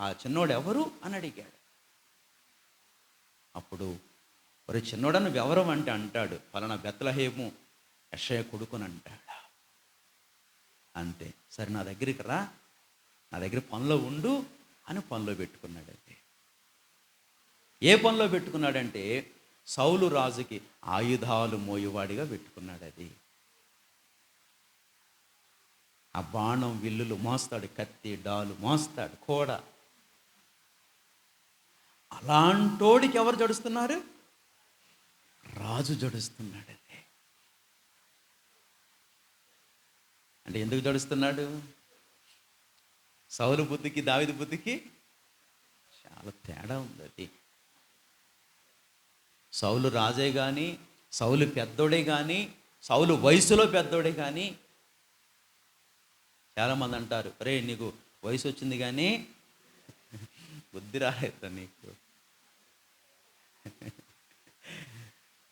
ఆ చిన్నోడు ఎవరు అని అడిగాడు. అప్పుడు మరి చిన్నోడను ఎవరు అంటే అంటాడు, ఫలానా బెత్లెహేము యెషయా కొడుకుని అంటాడు. అంతే, సరే నా దగ్గరికి రా, నా దగ్గర పనిలో ఉండు అని పనిలో పెట్టుకున్నాడంటే. ఏ పనిలో పెట్టుకున్నాడంటే, సౌలు రాజుకి ఆయుధాలు మోయువాడిగా పెట్టుకున్నాడు. అది ఆ బాణం విల్లులు మోస్తాడు, కత్తి డాలు మోస్తాడు, కోడ. అలాంటోడికి ఎవరు జడుస్తున్నారు? రాజు జడుస్తున్నాడు. అంటే ఎందుకు జడుస్తున్నాడు? సౌలు బుద్ధికి దావీదు బుద్ధికి చాలా తేడా ఉంది. అది సౌలు రాజే కానీ, సౌలు పెద్దోడే కానీ, సౌలు వయసులో పెద్దోడే కానీ. చాలామంది అంటారు, రే నీకు వయసు వచ్చింది కానీ బుద్ధి రాలేదు నీకు.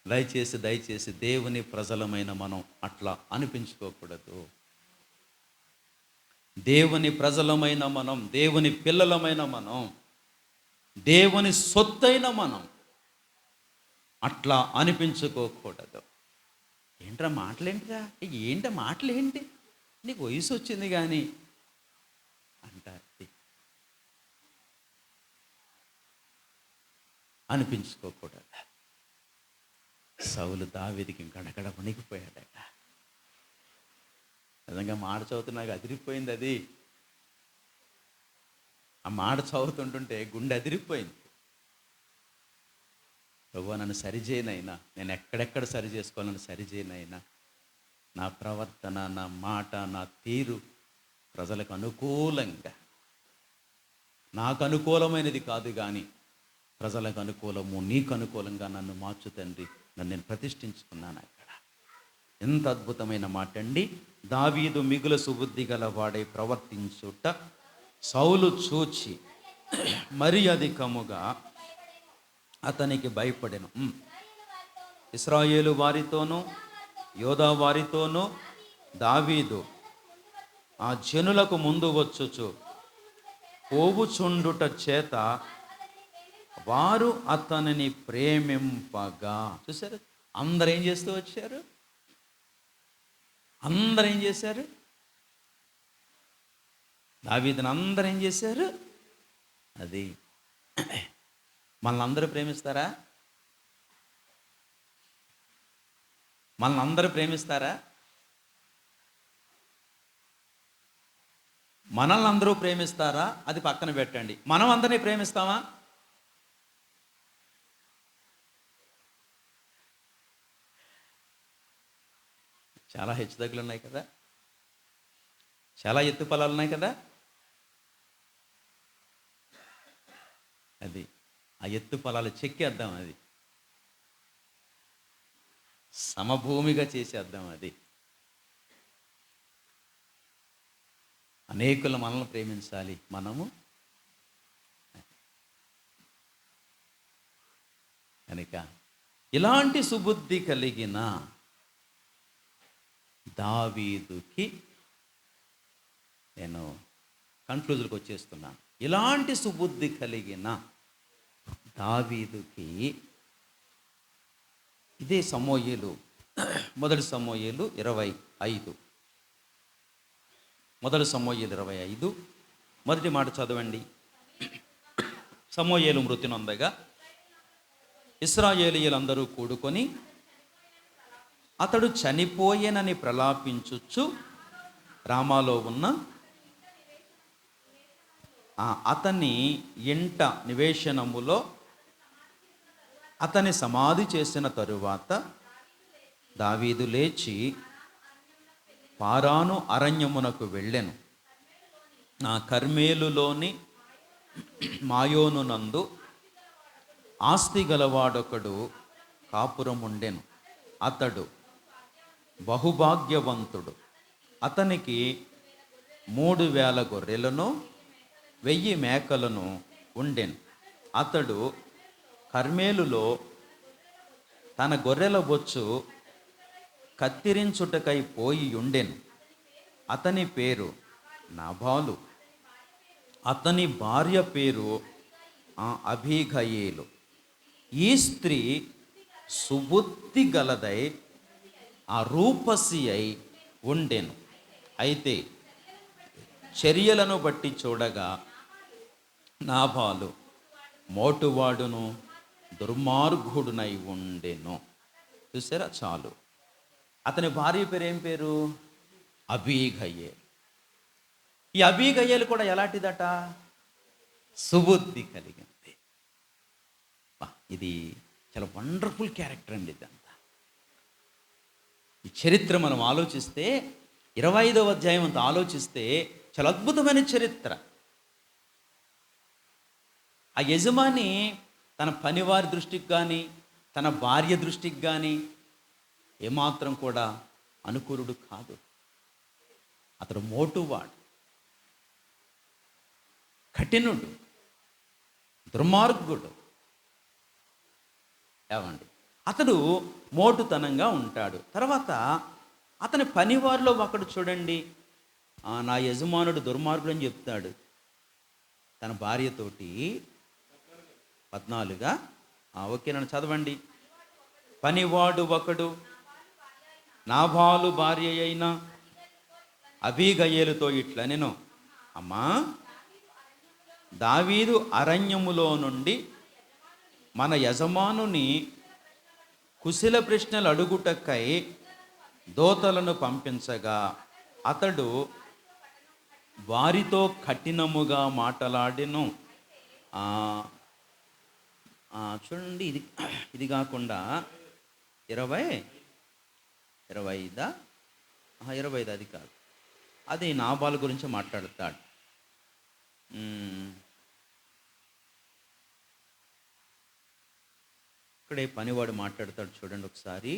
దయచేసి దేవుని ప్రజలమైన మనం అట్లా అనిపించుకోకూడదు. దేవుని ప్రజలమైన మనం, దేవుని పిల్లలమైన మనం దేవుని సొత్తైన మనం అట్లా అనిపించుకోకూడదు. ఏంట్రా మాటలేంటిరా, ఏంట మాటలేంటి, నీకు వయసు వచ్చింది కానీ అంటారు. అనిపించుకోకూడదు. సౌలు దావీదుకి గడగడ వణికిపోయాడట. నిజంగా మాట చదువుతూ నాకు అదిరిపోయింది. అది ఆ మాట చదువుతుంటుంటే గుండె అదిరిపోయింది. ప్రభువా, నన్ను సరిచేయనైనా, నేను ఎక్కడెక్కడ సరి చేసుకోవాలని సరిచేయనైనా, నా ప్రవర్తన, నా మాట, నా తీరు ప్రజలకు అనుకూలంగా, నాకు అనుకూలమైనది కాదు కానీ ప్రజలకు అనుకూలము, నీకు అనుకూలంగా నన్ను మార్చు తండ్రి. నన్ను నేను ప్రతిష్ఠించుకున్నాను అక్కడ. ఎంత అద్భుతమైన మాట అండి. దావీదు మిగుల సుబుద్ధి గలవాడై ప్రవర్తించుట సౌలు చూచి మరి అధికముగా అతనికి భయపడెను. ఇశ్రాయేలు వారితోనూ యోధా వారితోనూ దావీదు ఆ జనులకు ముందు వచ్చుచు పోవుచుండుట చేత వారు అతనిని ప్రేమింపగా. చూసారు, అందరు ఏం చేస్తూ వచ్చారు? అందరు ఏం చేశారు? దావీదుని అందరు ఏం చేశారు? అది మనల్ని అందరూ ప్రేమిస్తారా? మనల్ని అందరూ ప్రేమిస్తారా? మనల్ని అందరూ ప్రేమిస్తారా? అది పక్కన పెట్టండి. మనం అందరినీ ప్రేమిస్తామా? చాలా హెచ్చుతగ్గులు ఉన్నాయి కదా, చాలా ఎత్తు పొలాలు ఉన్నాయి కదా. అది ఆ ఎత్తు పొలాలు చెక్కేద్దాం, అది సమభూమిగా చేసేద్దాం. అది అనేకులు మనల్ని ప్రేమించాలి, మనము కనుక ఇలాంటి సుబుద్ధి కలిగిన దావీదుకి నేను కన్క్లూజన్కి వచ్చేస్తున్నాను. ఇలాంటి సుబుద్ధి కలిగిన దావీదుకి ఇదే సమూయేలు, మొదటి సమూయేలు 25, మొదటి సమూయేలు 25 మొదటి మాట చదవండి. సమూయేలు మృతి నొందగా ఇశ్రాయేలీయులందరూ కూడుకొని అతడు చనిపోయేనని ప్రలాపించుచు రామాలో ఉన్న అతని ఇంట నివేశనములో అతని సమాధి చేసిన తరువాత దావీదు లేచి పారాను అరణ్యమునకు వెళ్ళెను. కర్మేలులోని మాయోను నందు ఆస్తి గలవాడొకడు కాపురముండెను. అతడు బహుభాగ్యవంతుడు. అతనికి 3000 గొర్రెలను 1000 మేకలను ఉండెను. అతడు కర్మేలులో తన గొర్రెల బొచ్చు కత్తిరించుటకై పోయి ఉండెను. అతని పేరు నాబాలు, అతని భార్య పేరు అబీగయేలు. ఈ స్త్రీ సుబుద్ధి గలదై రూపసి అయి ఉండెను. అయితే చర్యలను బట్టి చూడగా నాబాలు మోటువాడును దుర్మార్గుడునై ఉండెను. చూసారా, చాలు. అతని భార్య పేరు ఏం పేరు? అబీగయేలు. ఈ అబీగయేలు కూడా ఎలాంటిదట? సుబుద్ధి కలిగింది. ఇది చాలా వండర్ఫుల్ క్యారెక్టర్ అండి. ఇదంతా ఈ చరిత్ర మనం ఆలోచిస్తే 25వ అధ్యాయం అంతా ఆలోచిస్తే చాలా అద్భుతమైన చరిత్ర. ఆ యజమాని తన పనివారి దృష్టికి కానీ తన భార్య దృష్టికి కానీ ఏమాత్రం కూడా అనుకూలుడు కాదు. అతడు మోటువాడు, కఠినుడు, దుర్మార్గుడు. ఏమండి, అతడు మోటుతనంగా ఉంటాడు. తర్వాత అతని పనివారిలో ఒకడు చూడండి, నా యజమానుడు దుర్మార్గుడు అని చెప్తాడు. తన భార్యతోటి 14. ఓకే, నన్ను చదవండి. పనివాడు ఒకడు నాబాలు భార్య అయిన అబీగయేలుతో ఇట్లా నేను, అమ్మా, దావీదు అరణ్యములో నుండి మన యజమానుని కుశల ప్రశ్నలు అడుగుటకై దోతలను పంపించగా అతడు వారితో కఠినముగా మాట్లాడెను. చూడండి, ఇది కాకుండా 25 అది కాదు, అది నాబాలు గురించి మాట్లాడతాడు. ఇక్కడే పనివాడు మాట్లాడతాడు, చూడండి ఒకసారి.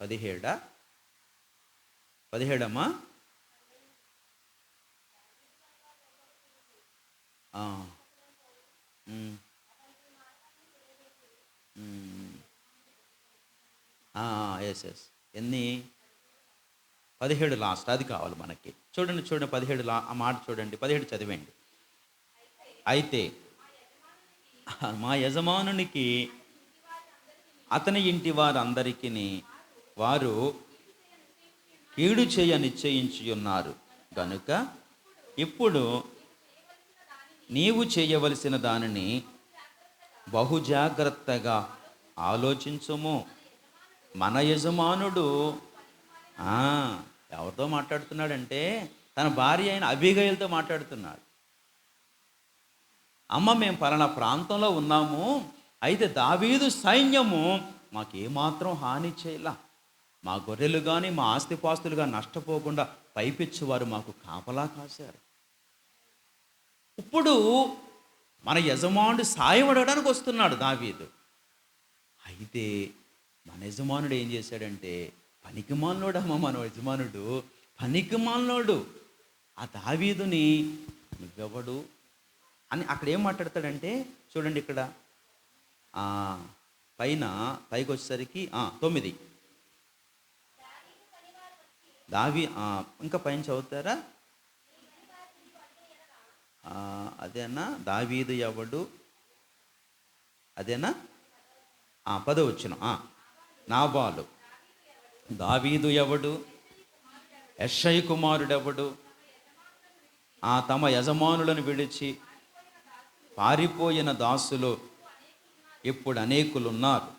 పదిహేడమ్మా. ఎస్ ఎన్ని 17 లాస్ట్, అది కావాలి మనకి. చూడండి 17 ఆ మాట చూడండి, 17 చదివేయండి. అయితే మా యజమానునికి అతని ఇంటి వారందరికీ వారు కీడు చేయ నిశ్చయించి ఉన్నారు గనుక ఇప్పుడు నీవు చేయవలసిన దానిని బహుజాగ్రత్తగా ఆలోచించుము. మన యజమానుడు ఎవరితో మాట్లాడుతున్నాడంటే తన భార్య అయిన అబీగయలతో మాట్లాడుతున్నాడు. అమ్మ, మేము పలానా ప్రాంతంలో ఉన్నాము, అయితే దావీదు సైన్యము మాకేమాత్రం హాని చేయలా, మా గొర్రెలు కానీ మా ఆస్తిపాస్తులు కానీ నష్టపోకుండా పైపిచ్చి వారు మాకు కాపలా కాశారు. ఇప్పుడు మన యజమానుడు సాయం అడగడానికి వస్తున్నాడు దావీదు. అయితే మన యజమానుడు ఏం చేశాడంటే, పనికిమాలినోడమ్మ మన యజమానుడు, పనికిమాలినోడు. ఆ దావీదుని నువ్వెవడు అని అక్కడ ఏం మాట్లాడతాడంటే, చూడండి ఇక్కడ పైకి వచ్చేసరికి 9 ఇంకా పైన చదువుతారా? అదేనా దావీదు ఎవడు, అదేనా 10వ వచనం. నాబాలు, దావీదు ఎవడు, యెషై కుమారుడెవడు, తమ యజమానులను విడిచి పారిపోయిన దాసులు ఇప్పుడు అనేకులున్నారు.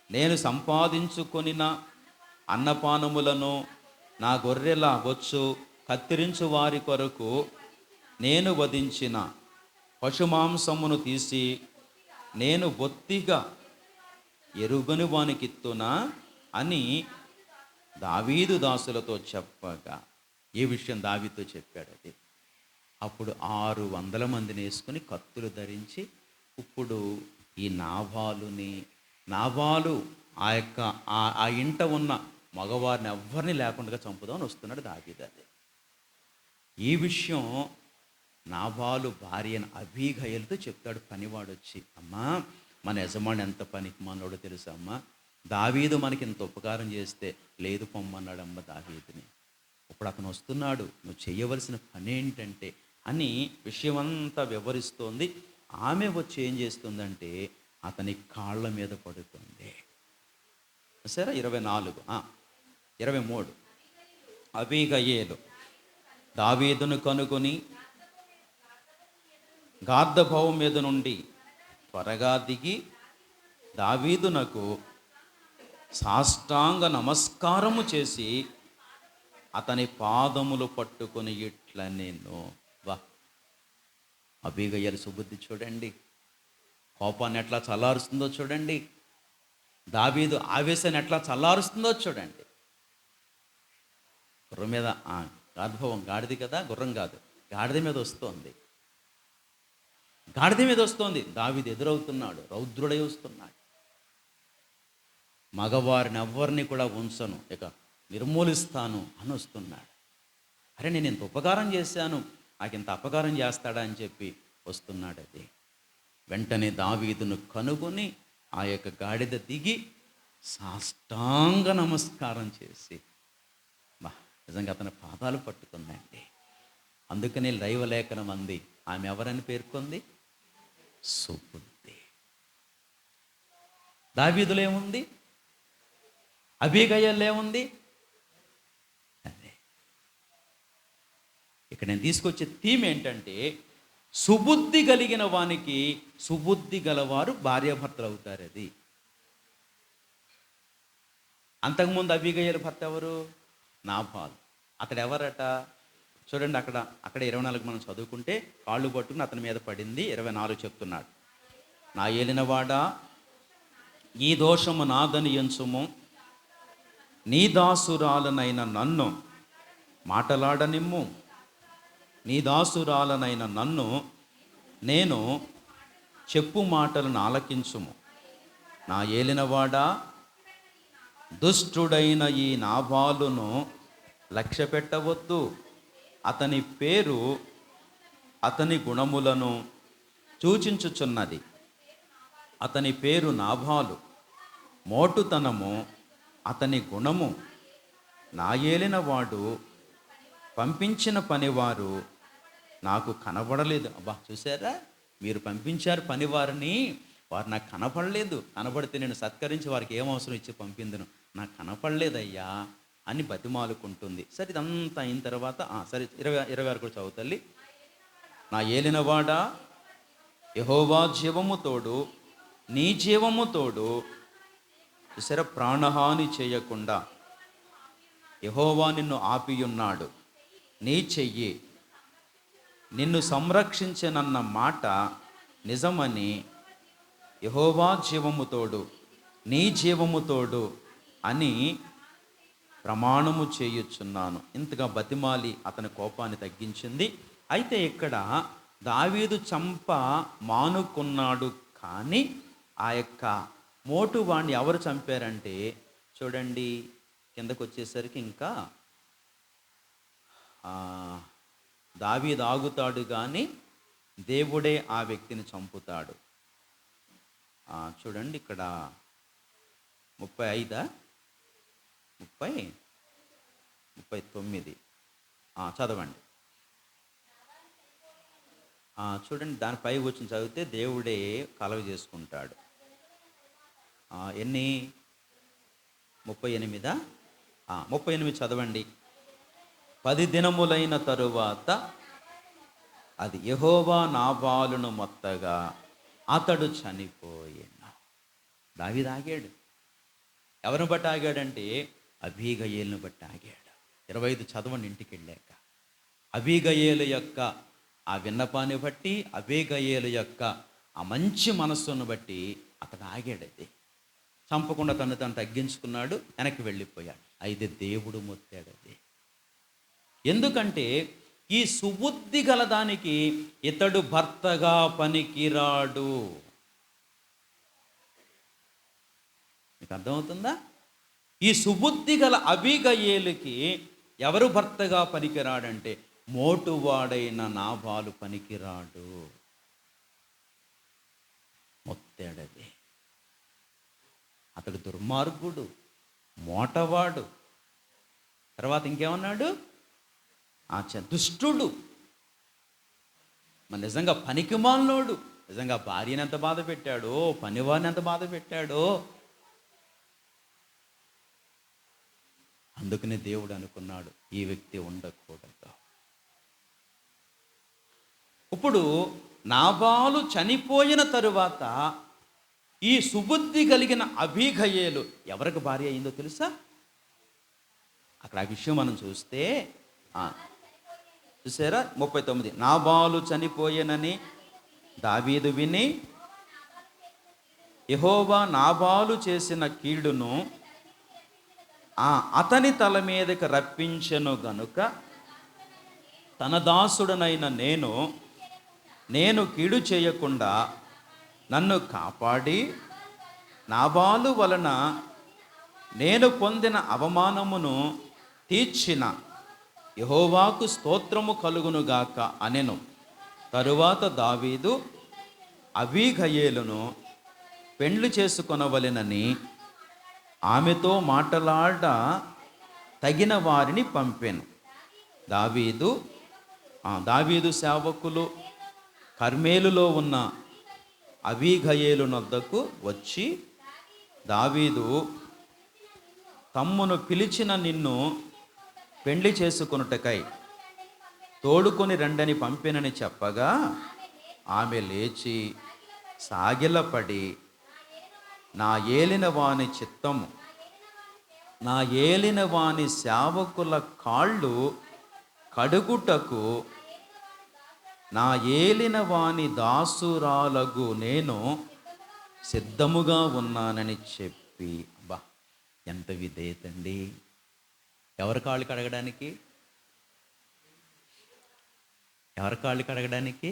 నేను సంపాదించుకొనిన అన్నపానములను నా గొర్రెల బొచ్చు కత్తిరించు వారి కొరకు నేను వధించిన పశుమాంసమును తీసి నేను బొత్తిగా ఎరుగని వానికిత్తునా అని దావీదు దాసులతో చెప్పగా, ఏ విషయం దావీదుతో చెప్పాడు అది. అప్పుడు 600 మందిని వేసుకొని కత్తులు ధరించి ఇప్పుడు ఈ నాబాలు ఆ ఇంట ఉన్న మగవారిని ఎవరిని లేకుండా చంపుదామని వస్తున్నాడు దావీదు. అది ఈ విషయం నాబాలు భార్య అబీగయలుతో చెప్తాడు. పనివాడు వచ్చి, అమ్మా, మన యజమాని ఎంత పనికి మనోడో తెలుసా అమ్మా, దావీదు మనకి ఇంత ఉపకారం చేస్తే లేదు పొమ్మన్నాడమ్మ దావీదుని. ఇప్పుడు అతను వస్తున్నాడు, నువ్వు చేయవలసిన పని ఏంటంటే అని విషయమంతా వివరిస్తోంది. ఆమె వచ్చి ఏం చేస్తుందంటే అతని కాళ్ళ మీద పడుతుంది. సరే 23 అబీగయేలు దావీదును కనుగొని గార్దభవం మీద నుండి త్వరగా దిగి దావీదునకు సాష్టాంగ నమస్కారము చేసి అతని పాదములు పట్టుకొని ఇట్లా నేను అబీగయలు సుబుద్ధి చూడండి, కోపాన్ని ఎట్లా చల్లారుస్తుందో చూడండి, దావీదు ఆవేశాన్ని ఎట్లా చల్లారుస్తుందో చూడండి. గుర్రం మీద గార్ధభవం గాడిది కదా, గుర్రం కాదు, గాడిద మీద వస్తోంది. దావీదు ఎదురవుతున్నాడు, రౌద్రుడై వస్తున్నాడు. మగవారిని ఎవ్వరిని కూడా ఉంచను, ఇక నిర్మూలిస్తాను అని వస్తున్నాడు. అరే, నేను ఇంత ఉపకారం చేశాను, నాకు ఇంత అపకారం చేస్తాడా అని చెప్పి వస్తున్నాడు. అది వెంటనే దావీదును కనుగొని ఆ యొక్క గాడిద దిగి సాష్టాంగ నమస్కారం చేసి బా నిజంగా అతని పాదాలు పట్టుకుందండి. అందుకనే దైవలేఖనం అంది, ఆమె ఎవరని పేర్కొంది? సుబుద్ధి. దావీదులో ఏముంది? అబీగయల్లో ఏముంది? అదే ఇక్కడ నేను తీసుకొచ్చే థీమ్ ఏంటంటే, సుబుద్ధి కలిగిన వానికి సుబుద్ధి గలవారు భార్యాభర్తలు అవుతారు. అది అంతకుముందు అబీగయల భర్త ఎవరు? నాబాలు. అతడు ఎవరట? చూడండి, అక్కడ 24 మనం చదువుకుంటే, కాళ్ళు పట్టుకుని అతని మీద పడింది. 24 చెప్తున్నాడు, నా ఏలినవాడా, ఈ దోషము నాదని ఎంచుము, నీ దాసురాలనైన నన్ను మాటలాడనిమ్ము, నీ దాసురాలనైన నన్ను నేను చెప్పు మాటలను ఆలకించుము. నా ఏలినవాడా, దుష్టుడైన ఈ నాబాలును లక్ష్య పెట్టవద్దు. అతని పేరు అతని గుణములను సూచించుచున్నది. అతని పేరు నాబాలు, మోటుతనము అతని గుణము. నా ఏలినవాడు పంపించిన పనివారు నాకు కనబడలేదు. అబ్బా, చూసారా, మీరు పంపించారు పనివారిని, వారు నాకు కనపడలేదు. కనబడితే నేను సత్కరించి వారికి ఏం అవసరం ఇచ్చి పంపిందను, నాకు కనపడలేదయ్యా అని బతిమాలుకుంటుంది. సరే, ఇదంతా అయిన తర్వాత సరే 26 కూడా చదువుతల్లి. నా ఏలినవాడా, యెహోవా జీవము తోడు, నీ జీవము తోడు, చూసారా, ప్రాణహాని చేయకుండా యెహోవా నిన్ను ఆపియున్నాడు. నీ చెయ్యి నిన్ను సంరక్షించనన్న మాట నిజమని యెహోవా జీవము తోడు, నీ జీవము తోడు అని ప్రమాణము చేయుచున్నాను. ఇంతగా బతిమాలి అతని కోపాన్ని తగ్గించింది. అయితే ఇక్కడ దావీదు చంప మానుకున్నాడు, కానీ ఆ యొక్క మోటువాణ్ణి ఎవరు చంపారంటే, చూడండి కిందకు వచ్చేసరికి ఇంకా దావీదు ఆగుతాడు, కానీ దేవుడే ఆ వ్యక్తిని చంపుతాడు. చూడండి ఇక్కడ 35 39 చదవండి. చూడండి, దానిపై వచ్చి చదివితే దేవుడే కలవ చేసుకుంటాడు. ఎన్ని? 38 38 చదవండి. 10 దినములైన తరువాత అది యెహోవా నాబాలును మొత్తగా అతడు చనిపోయాను. దావీదు ఆగాడు. ఎవరిని బట్టి ఆగాడంటే, అబీగయేలును బట్టి ఆగాడు. 25 చదవండి ఇంటికి వెళ్ళాక. అబీగయేలు యొక్క ఆ విన్నపాన్ని బట్టి, అబీగయేలు యొక్క ఆ మంచి మనస్సును బట్టి అతడు ఆగాడు. అది చంపకుండా తను తగ్గించుకున్నాడు, వెనక్కి వెళ్ళిపోయాడు. అయితే దేవుడు మొత్తాడు. అది ఎందుకంటే ఈ సుబుద్ధి గలదానికి ఇతడు భర్తగా పనికిరాడు. మీకు అర్థమవుతుందా? ఈ సుబుద్ధి గల అబీగయేలుకి ఎవరు భర్తగా పనికిరాడంటే, మోటువాడైన నాబాలు పనికిరాడు. మొత్తాడది. అతడు దుర్మార్గుడు, మోటవాడు. తర్వాత ఇంకేమన్నాడు? దుష్టుడు. మరి నిజంగా పనికిమాలినోడు. నిజంగా భార్యని ఎంత బాధ పెట్టాడో, పనివారిని ఎంత బాధ పెట్టాడో. అందుకనే దేవుడు అనుకున్నాడు, ఈ వ్యక్తి ఉండకూడదు. ఇప్పుడు నాబాలు చనిపోయిన తరువాత ఈ సుబుద్ధి కలిగిన అబీగయేలు ఎవరికి భార్య అయిందో తెలుసా? అక్కడ ఆ విషయం మనం చూస్తే చూసారా, 39 నాబాలు చనిపోయేనని దావీదు విని యెహోవా నాబాలు చేసిన కీడును అతని తల మీదకి రప్పించెను గనుక తన దాసుడనైన నేను కీడు చేయకుండా నన్ను కాపాడి నాబాలు వలన నేను పొందిన అవమానమును తీర్చిన యెహోవాకు స్తోత్రము కలుగునుగాక అనెను. తరువాత దావీదు అబీగయేలును పెండ్లి చేసుకొనవలెనని ఆమెతో మాటలాడ తగిన వారిని పంపెను. దావీదు దావీదు సేవకులు కర్మేలులో ఉన్న అబీగయేలు నొద్దకు వచ్చి, దావీదు తమ్మును పిలిచిన నిన్ను పెండ్లి చేసుకొనుటకై తోడుకొని రండని పంపినని చెప్పగా, ఆమె లేచి సాగిలపడి, నా ఏలిన వాని చిత్తము, నా ఏలిన వాని సేవకుల కాళ్ళు కడుగుటకు నా ఏలిన వాని దాసురాలగు నేను సిద్ధముగా ఉన్నానని చెప్పి. అబ్బా, ఎంత విధేయతండి! ఎవరి కాళ్ళు కడగడానికి? ఎవరి కాళ్ళు కడగడానికి?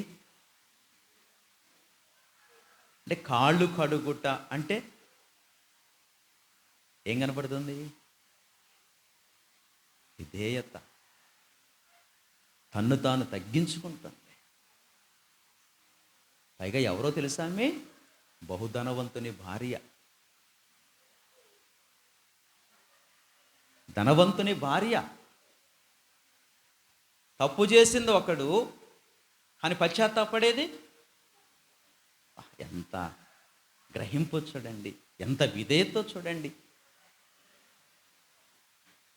అంటే కాళ్ళు కడుగుట అంటే ఏం కనపడుతుంది? విధేయత, తన్ను తాను తగ్గించుకుంటుంది. పైగా ఎవరో తెలుసా? ఆమె బహుధనవంతుని భార్య. ధనవంతుని భార్య. తప్పు చేసింది ఒకడు, కానీ పశ్చాత్తాపడేది ఎంత గ్రహింపు చూడండి, ఎంత విధేయత చూడండి.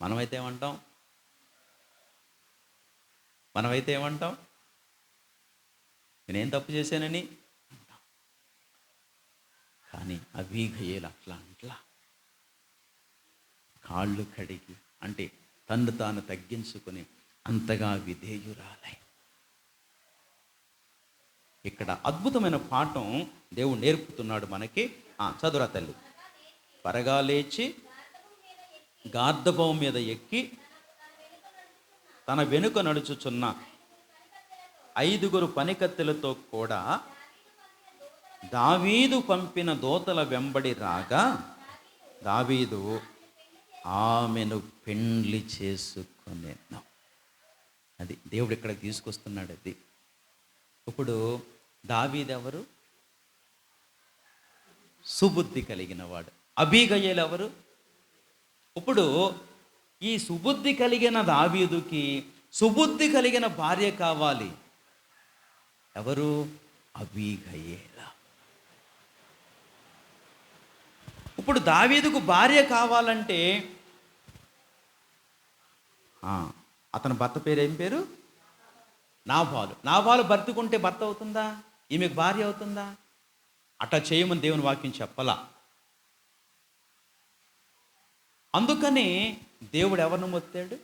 మనమైతే ఏమంటాం? నేనేం తప్పు చేశానని అంటాం. కానీ అబీగయేలు అట్లా కాళ్ళు కడిగి, అంటే తన్ను తాను తగ్గించుకొని అంతగా విధేయురాలై. ఇక్కడ అద్భుతమైన పాఠం దేవుడు నేర్పుతున్నాడు మనకి. చదురా తల్లి. త్వరగా లేచి గార్ధబం మీద ఎక్కి తన వెనుక నడుచుచున్న 5 పనికత్తెలతో కూడా దావీదు పంపిన దూతల వెంబడి రాగా, దావీదు ఆమెను పెండ్లి చేసుకొనెను. అది దేవుడు ఇక్కడ తీసుకొస్తున్నాడు. అది ఇప్పుడు దావీదు ఎవరు? సుబుద్ధి కలిగిన వాడు. అబీగయేలు ఎవరు? ఇప్పుడు ఈ సుబుద్ధి కలిగిన దావీదుకి సుబుద్ధి కలిగిన భార్య కావాలి. ఎవరు? అబీగయేల. ఇప్పుడు దావీదుకు భార్య కావాలంటే అతని భర్త పేరు ఏం పేరు? నాబాలు. నాబాలు బ్రతుకుంటే భర్త అవుతుందా? ఈమెకు భార్య అవుతుందా? అట్లా చేయమని దేవుని వాక్యం చెప్పలా. అందుకని దేవుడు ఎవరిని మొత్తాడు?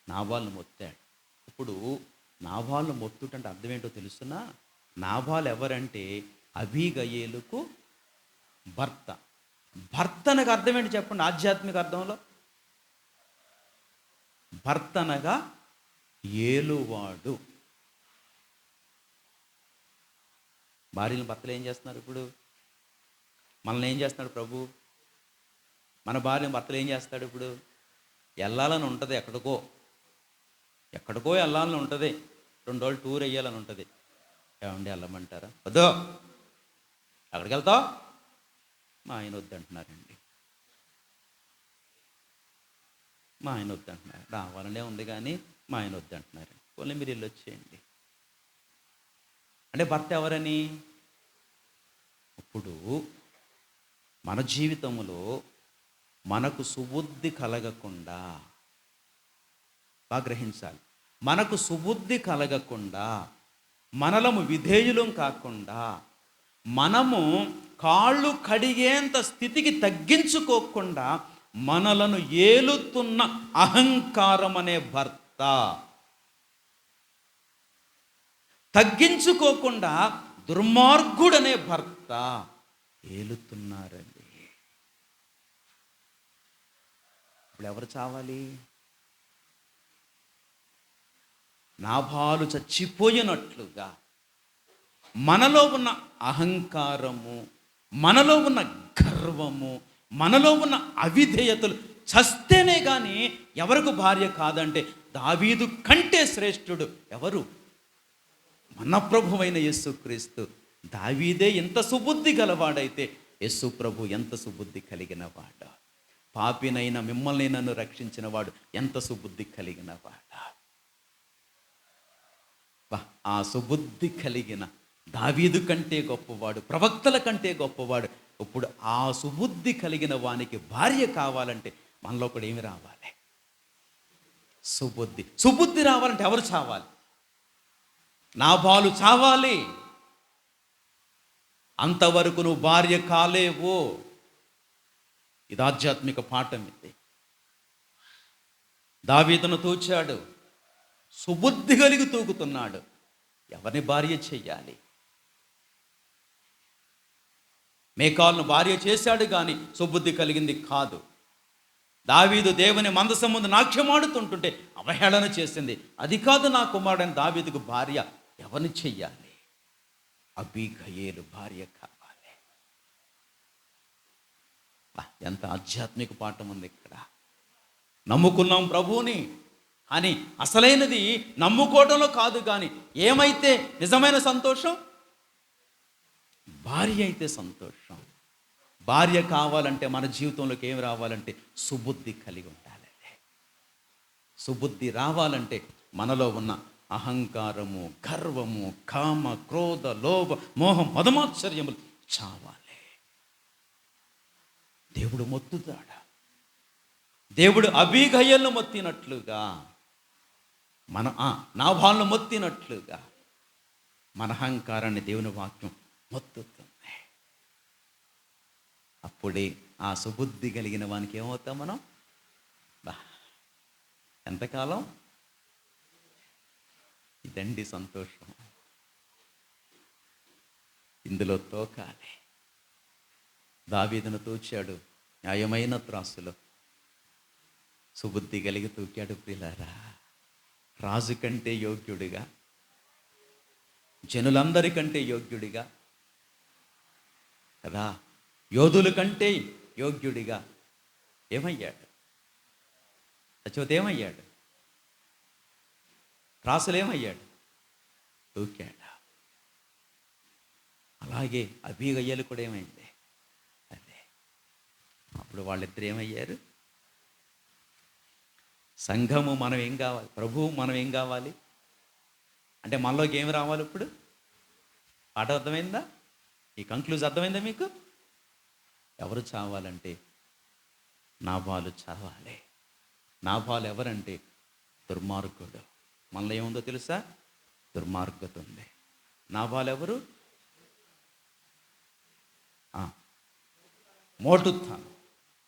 నాబాలును మొత్తాడు. ఇప్పుడు నాబాలును మొత్తుటంటే అర్థం ఏంటో తెలుసునా? నాబాలు ఎవరంటే అబీగయేలుకు భర్త. భర్తనగా అర్థం ఏంటి చెప్పండి? ఆధ్యాత్మిక అర్థంలో భర్తనగా ఏలువాడు. భార్యలు భర్తలు ఏం చేస్తున్నారు? ఇప్పుడు మనల్ని ఏం చేస్తున్నాడు ప్రభు? మన భార్య భర్తలు ఏం చేస్తాడు? ఇప్పుడు వెళ్ళాలని ఉంటుంది, ఎక్కడికో వెళ్ళాలని ఉంటుంది, 2 రోజులు టూర్ వేయాలని ఉంటుంది. ఏమండి వెళ్ళమంటారా? వద్దు. ఎక్కడికి వెళ్తావు? మా ఆయన వద్దంటున్నారండి. మా ఆయన వద్దంటున్నారు. రావాలనే ఉంది కానీ మా ఆయన వద్దంటున్నారు. పోనీ మీరు వెళ్ళి వచ్చేయండి. అంటే భర్త ఎవరని? ఇప్పుడు మన జీవితంలో మనకు సుబుద్ధి కలగకుండా, బాగా గ్రహించాలి, మనకు సుబుద్ధి కలగకుండా, మనలము విధేయులం కాకుండా, మనము కాళ్ళు కడిగేంత స్థితికి తగ్గించుకోకుండా మనలను ఏలుతున్న అహంకారం అనే భర్త, తగ్గించుకోకుండా దుర్మార్గుడనే భర్త ఏలుతున్నారండి. ఇప్పుడు ఎవరు చావాలి? నాబాలు చచ్చిపోయినట్లుగా మనలో ఉన్న అహంకారము, మనలో ఉన్న గర్వము, మనలో ఉన్న అవిధేయతలు చస్తేనే కానీ ఎవరికి భార్య కాదంటే దావీదు కంటే శ్రేష్ఠుడు ఎవరు? మన ప్రభువైన యేసుక్రీస్తు. దావీదే ఇంత సుబుద్ధి గలవాడైతే యేసు ప్రభు ఎంత సుబుద్ధి కలిగిన వాడు, పాపినైన మిమ్మల్ని నన్ను రక్షించిన వాడు ఎంత సుబుద్ధి కలిగిన వాడు. ఆ సుబుద్ధి కలిగిన దావీదు కంటే గొప్పవాడు, ప్రవక్తల కంటే గొప్పవాడు. ఇప్పుడు ఆ సుబుద్ధి కలిగిన వానికి భార్య కావాలంటే మనలో కూడా ఏమి రావాలి? సుబుద్ధి. సుబుద్ధి రావాలంటే ఎవరు చావాలి? నాబాలు చావాలి. అంతవరకు నువ్వు భార్య కాలేవు. ఇది ఆధ్యాత్మిక పాఠం. ఇది దావీదును తూచాడు, సుబుద్ధి కలిగి తూగుతున్నాడు. ఎవరిని భార్య చెయ్యాలి? మేకాల్ను భార్య చేశాడు కానీ సుబుద్ధి కలిగింది కాదు. దావీదు దేవుని మందసం ముందు నాట్యమాడుతుంటుంటే అవహేళన చేసింది. అది కాదు నా కుమారుడైన దావీదుకు భార్య. ఎవరిని చెయ్యాలి? అబీగయీలు భార్య కావాలి. ఎంత ఆధ్యాత్మిక పాఠం ఉంది ఇక్కడ. నమ్ముకున్నాం ప్రభువుని, కానీ అసలైనది నమ్ముకోవడంలో కాదు. కానీ ఏమైతే నిజమైన సంతోషం? భార్య అయితే సంతోషం. భార్య కావాలంటే మన జీవితంలోకి ఏమి రావాలంటే సుబుద్ధి కలిగి ఉండాలి. సుబుద్ధి రావాలంటే మనలో ఉన్న అహంకారము, గర్వము, కామ, క్రోధ, లోభ, మోహం, మదమాశ్చర్యములు చావాలి. దేవుడు మొత్తుతాడా? దేవుడు అబీగయలను మొత్తినట్లుగా, మన నాబాలును మొత్తినట్లుగా మన అహంకారాన్ని దేవుని వాక్యం మొత్తుతుంది. అప్పుడే ఆ సుబుద్ధి కలిగిన వానికి ఏమవుతాం మనం? ఎంతకాలం? ఇదండి సంతోషం. ఇందులో తోకాలి. దావీదును తూచాడు న్యాయమైన త్రాసులో, సుబుద్ధి కలిగి తూకాడు. ప్రియులారా, రాజు కంటే యోగ్యుడిగా, జనులందరికంటే యోగ్యుడిగా కదా, యోధుల కంటే యోగ్యుడిగా ఏమయ్యాడు? సచివత ఏమయ్యాడు? రాసులు ఏమయ్యాడు? తూకాడు. అలాగే అబీగయలు కూడా ఏమైంది? అదే. అప్పుడు వాళ్ళిద్దరు ఏమయ్యారు? సంఘము మనం ఏం కావాలి? ప్రభువు మనం ఏం కావాలి అంటే మనలోకి ఏమి రావాలి? ఇప్పుడు పాట అర్థమైందా? ఈ కంక్లూజ్ అర్థమైందా మీకు? ఎవరు చావాలంటే నాబాలు చావాలి. నాబాలు ఎవరంటే దుర్మార్గుడు. మనలో ఏముందో తెలుసా? దుర్మార్గత ఉంది. నాబాలు ఎవరు? మోటుతనం.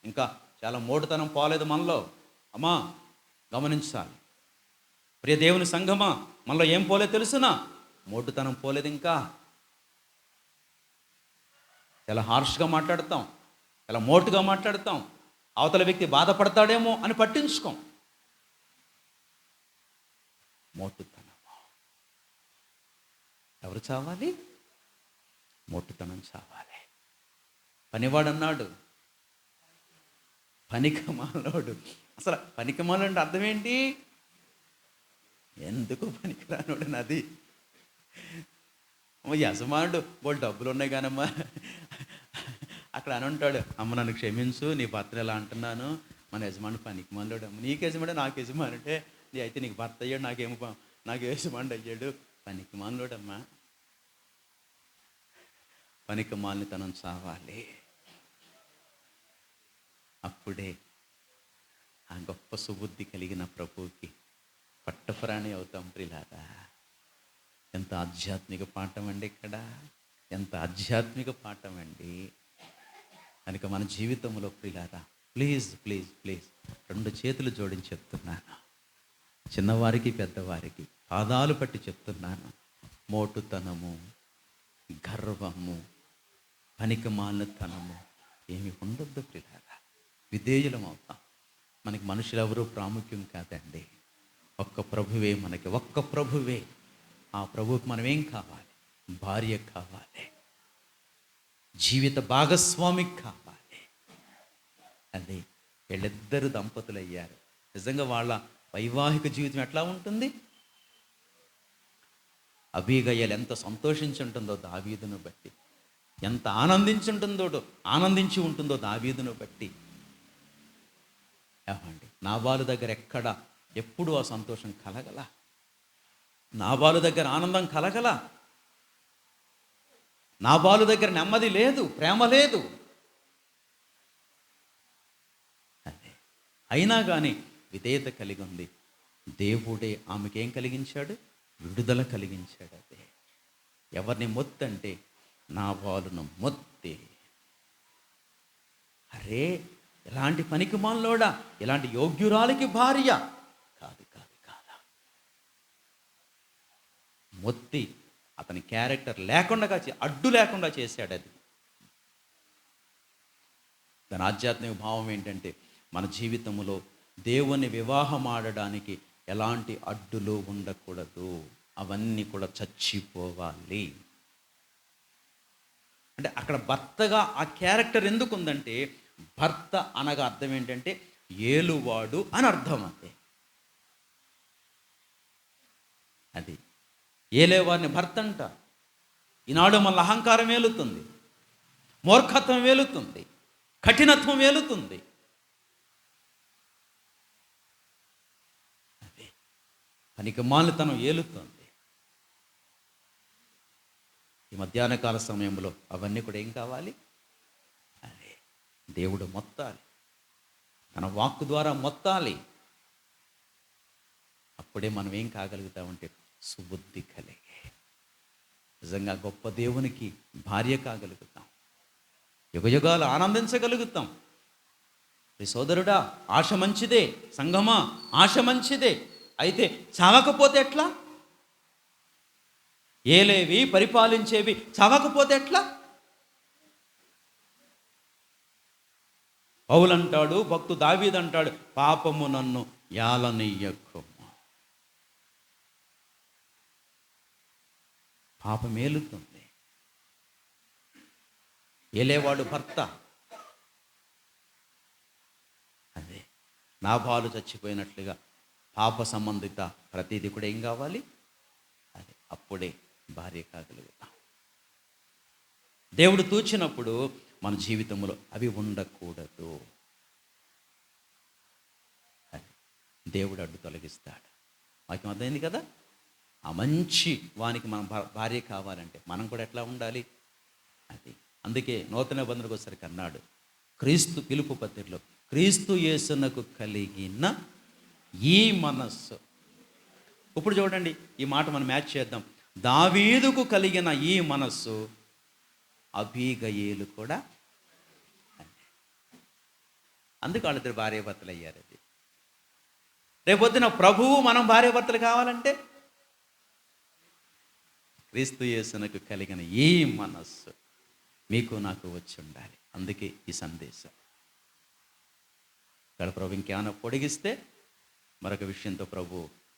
ఇంకా చాలా మోటుతనం పోలేదు మనలో. అమ్మా గమనించాలి. ప్రియ దేవుని సంఘమా, మనలో ఏం పోలేదు తెలుసునా? మోటుతనం పోలేదు. ఇంకా చాలా హార్ష్గా మాట్లాడతాం, చాలా మోటుగా మాట్లాడతాం. అవతల వ్యక్తి బాధపడతాడేమో అని పట్టించుకోం. మోటుతనం. ఎవరు చావాలి? మోటుతనం చావాలి. పనివాడు అన్నాడు, పనికిమాలోడు. అసలు పనికిమాలోడు అంటే అర్థం ఏంటి? ఎందుకు పనికిరానోడు నది. యజమానుడు వాళ్ళు డబ్బులు ఉన్నాయి కానమ్మా అక్కడ అని ఉంటాడు, అమ్మ నన్ను క్షమించు, నీ భర్తను ఎలా అంటున్నాను, మన యజమానుడు పనికిమాలోడు. అమ్మ నీకు యజమానుడు, నాకు యజమానుడే. నీ అయితే నీకు భర్త అయ్యాడు, నాకు యజమానుడు అయ్యాడు. పనికిమాలోడమ్మా. పనికిమాలిని తనం చావాలి. అప్పుడే ఆ గొప్ప సుబుద్ధి కలిగిన ప్రభువుకి పట్టపురాణి అవుతాం. ప్రియులారా, ఎంత ఆధ్యాత్మిక పాఠం అండి ఇక్కడ. ఎంత ఆధ్యాత్మిక పాఠం అండి. కనుక మన జీవితంలో ప్రియులారా, ప్లీజ్ ప్లీజ్ ప్లీజ్ 2 చేతులు జోడించి చెప్తున్నాను, చిన్నవారికి పెద్దవారికి పాదాలు పట్టి చెప్తున్నాను. మోటుతనము, గర్వము, పనికిమాలినతనము ఏమి ఉండొద్దు ప్రియులారా. విధేయులం అవుతాం. మనకి మనుషులు ఎవరూ ప్రాముఖ్యం కాదండి. ఒక్క ప్రభువే మనకి, ఒక్క ప్రభువే. ఆ ప్రభువుకి మనం ఏం కావాలి? భార్య కావాలి, జీవిత భాగస్వామికి కావాలి. అది వీళ్ళిద్దరు దంపతులు అయ్యారు. నిజంగా వాళ్ళ వైవాహిక జీవితం ఎట్లా ఉంటుంది? అబీగయలు ఎంత సంతోషించి ఉంటుందో దావీదును బట్టి. ఎంత ఆనందించి ఉంటుందో దావీదును బట్టి. ఏమండి, నాబాలు దగ్గర ఎప్పుడు ఆ సంతోషం కలగల, నాబాలు దగ్గర ఆనందం కలగల, నాబాలు దగ్గర నెమ్మది లేదు, ప్రేమ లేదు. అదే అయినా కానీ విధేయత కలిగి ఉంది. దేవుడే ఆమెకేం కలిగించాడు? విడుదల కలిగించాడు. అదే ఎవరిని మొత్తంటే నాబాలును మొత్తే. అరే, ఎలాంటి పనికి మాలోడా, ఎలాంటి యోగ్యురాలికి భార్య కాదు. మొత్తి అతని క్యారెక్టర్ అడ్డు లేకుండా చేశాడు. అది దాని ఆధ్యాత్మిక భావం ఏంటంటే, మన జీవితంలో దేవుని వివాహం ఆడడానికి ఎలాంటి అడ్డులు ఉండకూడదు, అవన్నీ కూడా చచ్చిపోవాలి. అంటే అక్కడ భర్తగా ఆ క్యారెక్టర్ ఎందుకు ఉందంటే, భర్త అనగా అర్థం ఏంటంటే ఏలువాడు అని అర్థం. అది ఏలేవాడిని భర్త అంట. ఈనాడు మన అహంకారం వేలుతుంది, మూర్ఖత్వం వేలుతుంది, కఠినత్వం వేలుతుంది. అదే పనికిమాలితనం ఏలుతుంది. ఈ మధ్యాహ్న కాల సమయంలో అవన్నీ కూడా ఏం కావాలి? అదే దేవుడు మొత్తాలి, తన వాక్కు ద్వారా మొత్తాలి. అప్పుడే మనం ఏం కాగలుగుతామంటే సుబుద్ధి కలిగే, నిజంగా గొప్ప దేవునికి భార్య కాగలుగుతాం, యుగయుగాలు ఆనందించగలుగుతాం. సోదరుడా, ఆశ మంచిదే, సంగమా ఆశ మంచిదే, అయితే చావకపోతే ఎట్లా? ఏలేవి పరిపాలించేవి చావకపోతే ఎట్లా? పౌలంటాడు, భక్తు దావీదంటాడు, పాపము నన్ను యాలనీయకు. పాపమేలుతుంది. ఏలేవాడు భర్త. అదే నాబాలు చచ్చిపోయినట్లుగా పాప సంబంధిత ప్రతిదీ కూడా ఏం కావాలి? అదే అప్పుడే భార్య కాగలుగుతాం. దేవుడు తూచినప్పుడు మన జీవితంలో అవి ఉండకూడదు. దేవుడు అడ్డు తొలగిస్తాడు. వాక్యం అర్థమైంది కదా? ఆ మంచి వానికి మనం భార్య కావాలంటే మనం కూడా ఎట్లా ఉండాలి? అది అందుకే నూతన నిబంధనకు వచ్చేసరికి అన్నాడు, క్రీస్తు పిలుపు పత్రికలో క్రీస్తు యేసునకు కలిగిన ఈ మనస్సు. ఇప్పుడు చూడండి, ఈ మాట మనం మ్యాచ్ చేద్దాం. దావీదుకు కలిగిన ఈ మనస్సు అబీగయేలు కూడా, అందుకు వాళ్ళిద్దరు భార్యాభర్తలు అయ్యారు. అది రేపొద్దున ప్రభువు మనం భార్యాభర్తలు కావాలంటే క్రీస్తు యేసునకు కలిగిన ఈ మనస్సు మీకు నాకు వచ్చి ఉండాలి. అందుకే ఈ సందేశం. ఇక్కడ ప్రభు ఇంకేమైనా పొడిగిస్తే మరొక విషయంతో ప్రభు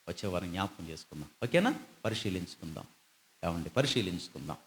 వచ్చేవారం జ్ఞాపకం చేసుకుందాం. ఓకేనా? పరిశీలించుకుందాం. ఏమండి, పరిశీలించుకుందాం.